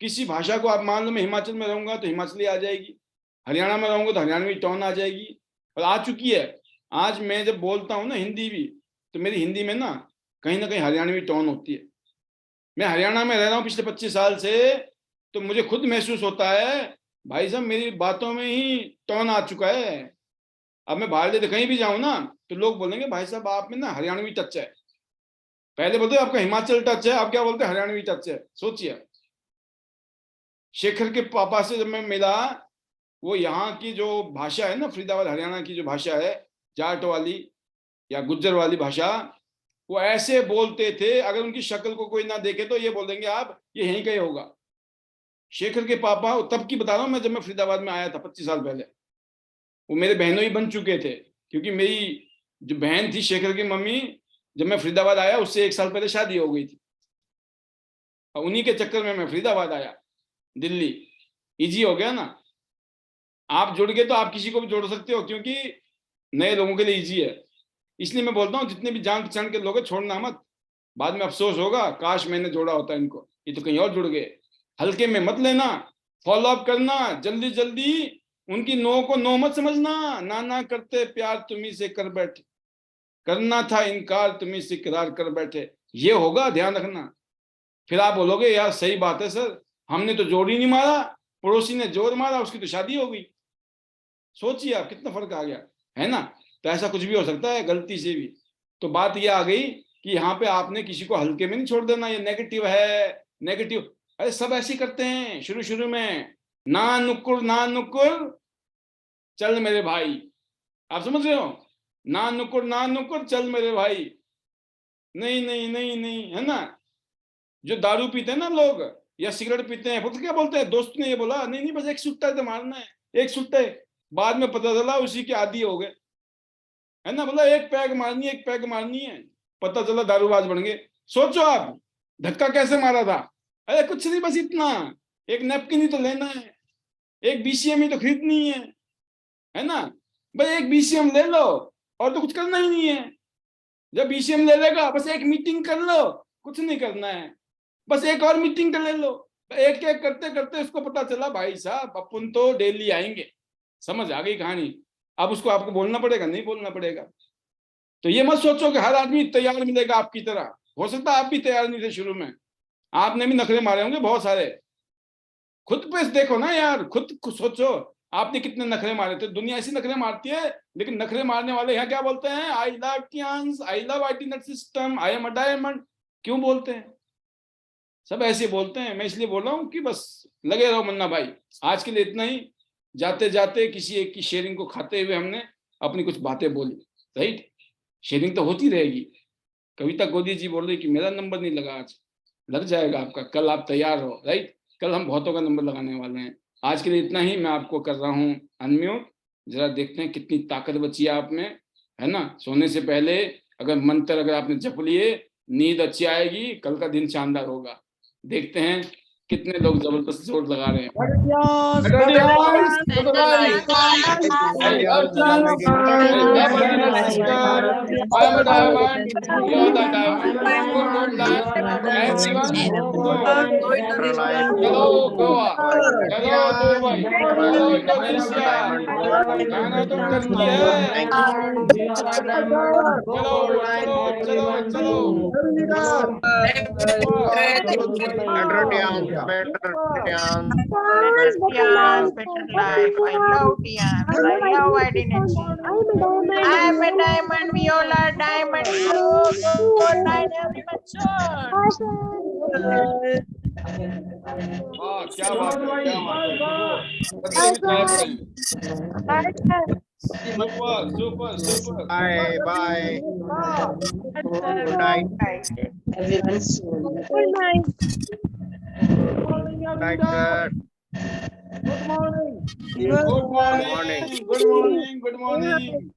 किसी भाषा को आप मान लो, मैं हिमाचल में रहूंगा तो हिमाचली आ जाएगी, हरियाणा में रहूंगा तो हरियाणवी टोन आ जाएगी, और आ चुकी है। आज मैं जब बोलता हूँ ना हिंदी भी, तो मेरी हिंदी में ना कहीं हरियाणवी टोन होती है। मैं हरियाणा में रह रहा हूँ पिछले 25 साल से, तो मुझे खुद महसूस होता है भाई साहब मेरी बातों में ही टोन आ चुका है। अब मैं बाहर लेते कहीं भी जाऊं ना तो लोग बोलेंगे भाई साहब आप में ना हरियाणवी टच है। पहले बोलते आपका हिमाचल टच है, आप क्या बोलते हैं? हरियाणवी टच है। सोचिए, शेखर के पापा से जब मैं मिला, वो यहाँ की जो भाषा है ना, फरीदाबाद हरियाणा की जो भाषा है, जाट वाली या गुज्जर वाली भाषा, वो ऐसे बोलते थे, अगर उनकी शक्ल को कोई ना देखे तो ये बोलेंगे आप ये यहीं का ही होगा। शेखर के पापा, तब की बता रहा हूँ मैं, जब मैं फरीदाबाद में आया था 25 साल पहले, वो मेरे बहनों ही बन चुके थे। क्योंकि मेरी जो बहन थी शेखर की मम्मी, जब मैं फरीदाबाद आया उससे 1 साल पहले शादी हो गई थी, और उन्हीं के चक्कर में मैं फरीदाबाद आया, दिल्ली। इजी हो गया ना, आप जुड़ गए तो आप किसी को भी जोड़ सकते हो, क्योंकि नए लोगों के लिए इजी है। इसलिए मैं बोलता हूँ जितने भी जान पहचान के लोग हैं छोड़ना मत, बाद में अफसोस होगा काश मैंने जोड़ा होता इनको, ये तो कहीं और जुड़ गए। हल्के में मत लेना, फॉलो अप करना, जल्दी जल्दी उनकी नो को नो मत समझना। ना ना करते प्यार तुम्ही से कर बैठे, करना था इनकार तुम्ही से इकरार कर बैठे, ये होगा, ध्यान रखना। फिर आप बोलोगे यार सही बात है सर, हमने तो जोड़ ही नहीं मारा, पड़ोसी ने जोर मारा, उसकी तो शादी हो गई। सोचिए आप कितना फर्क आ गया, है ना। तो ऐसा कुछ भी हो सकता है गलती से भी। तो बात ये आ गई कि यहाँ पे आपने किसी को हल्के में नहीं छोड़ देना, ये नेगेटिव है नेगेटिव। अरे सब ऐसे करते हैं शुरू शुरू में, ना नुकुर चल मेरे भाई, आप समझ रहे हो, ना नुकुर चल मेरे भाई, नहीं नहीं नहीं नहीं, है ना। जो दारू पीते हैं ना लोग या सिगरेट पीते हैं, तो क्या बोलते हैं, दोस्त ने ये बोला नहीं नहीं बस एक सुट्टा है तो मारना है, एक सुट्टा है। बाद में पता चला उसी के आदी हो गए, है ना। बोला एक पैग मारनी है, पता चला दारूबाज बन गए। सोचो आप धक्का कैसे मारा था। अरे कुछ नहीं, बस इतना, एक नैपकिन ही तो लेना है, एक BCM ही तो खरीदनी है ना भाई। एक BCM ले लो और तो कुछ करना ही नहीं है। जब BCM ले लेगा बस एक मीटिंग कर लो, कुछ नहीं करना है, बस एक और मीटिंग कर ले लो। एक एक करते करते उसको पता चला भाई साहब अपन तो डेली आएंगे, समझ आ गई कहानी। अब उसको आपको बोलना पड़ेगा, नहीं बोलना पड़ेगा। तो ये मत सोचो कि हर आदमी तैयार मिलेगा आपकी तरह। हो सकता है आप भी तैयार नहीं थे शुरू में, आपने भी नखरे मारे होंगे बहुत सारे। खुद पे देखो ना यार, खुद सोचो आपने कितने नखरे मारे थे। दुनिया ऐसी नखरे मारती है, लेकिन नखरे मारने वाले यहाँ क्या बोलते हैं? I love Tiens, I love IT net system, I am a diamond. क्यों बोलते हैं? सब ऐसे बोलते हैं। मैं इसलिए बोल रहा हूँ कि बस लगे रहो मन्ना भाई। आज के लिए इतना ही। जाते जाते किसी एक की शेयरिंग को खाते हुए हमने अपनी कुछ बातें बोली, राइट। शेयरिंग तो होती रहेगी। कविता गोदी जी बोल रही कि मेरा नंबर नहीं लगा, आज लग जाएगा आपका, कल आप तैयार हो, राइट। कल हम बहुतों का नंबर लगाने वाले हैं। आज के लिए इतना ही। मैं आपको कर रहा हूँ अनम्यूट। जरा देखते हैं कितनी ताकत बची है आप में, है ना। सोने से पहले अगर मंत्र अगर आपने जप लिए, नींद अच्छी आएगी, कल का दिन शानदार होगा। देखते हैं कितने लोग जबरदस्त जोर लगा रहे हैं। चलो गोवा, चलो दुबई, चलो इंडोनेशिया, खाना तो टर्की है। चलो चलो चलो चलो। Tians, better life. I love Tians. I love identity. I am a diamond. We all are diamond. Go dynamic mature. वाह क्या बात है, क्या बात है। Super super super. Bye bye. Good night. Night, sir. Good morning, good morning, good morning.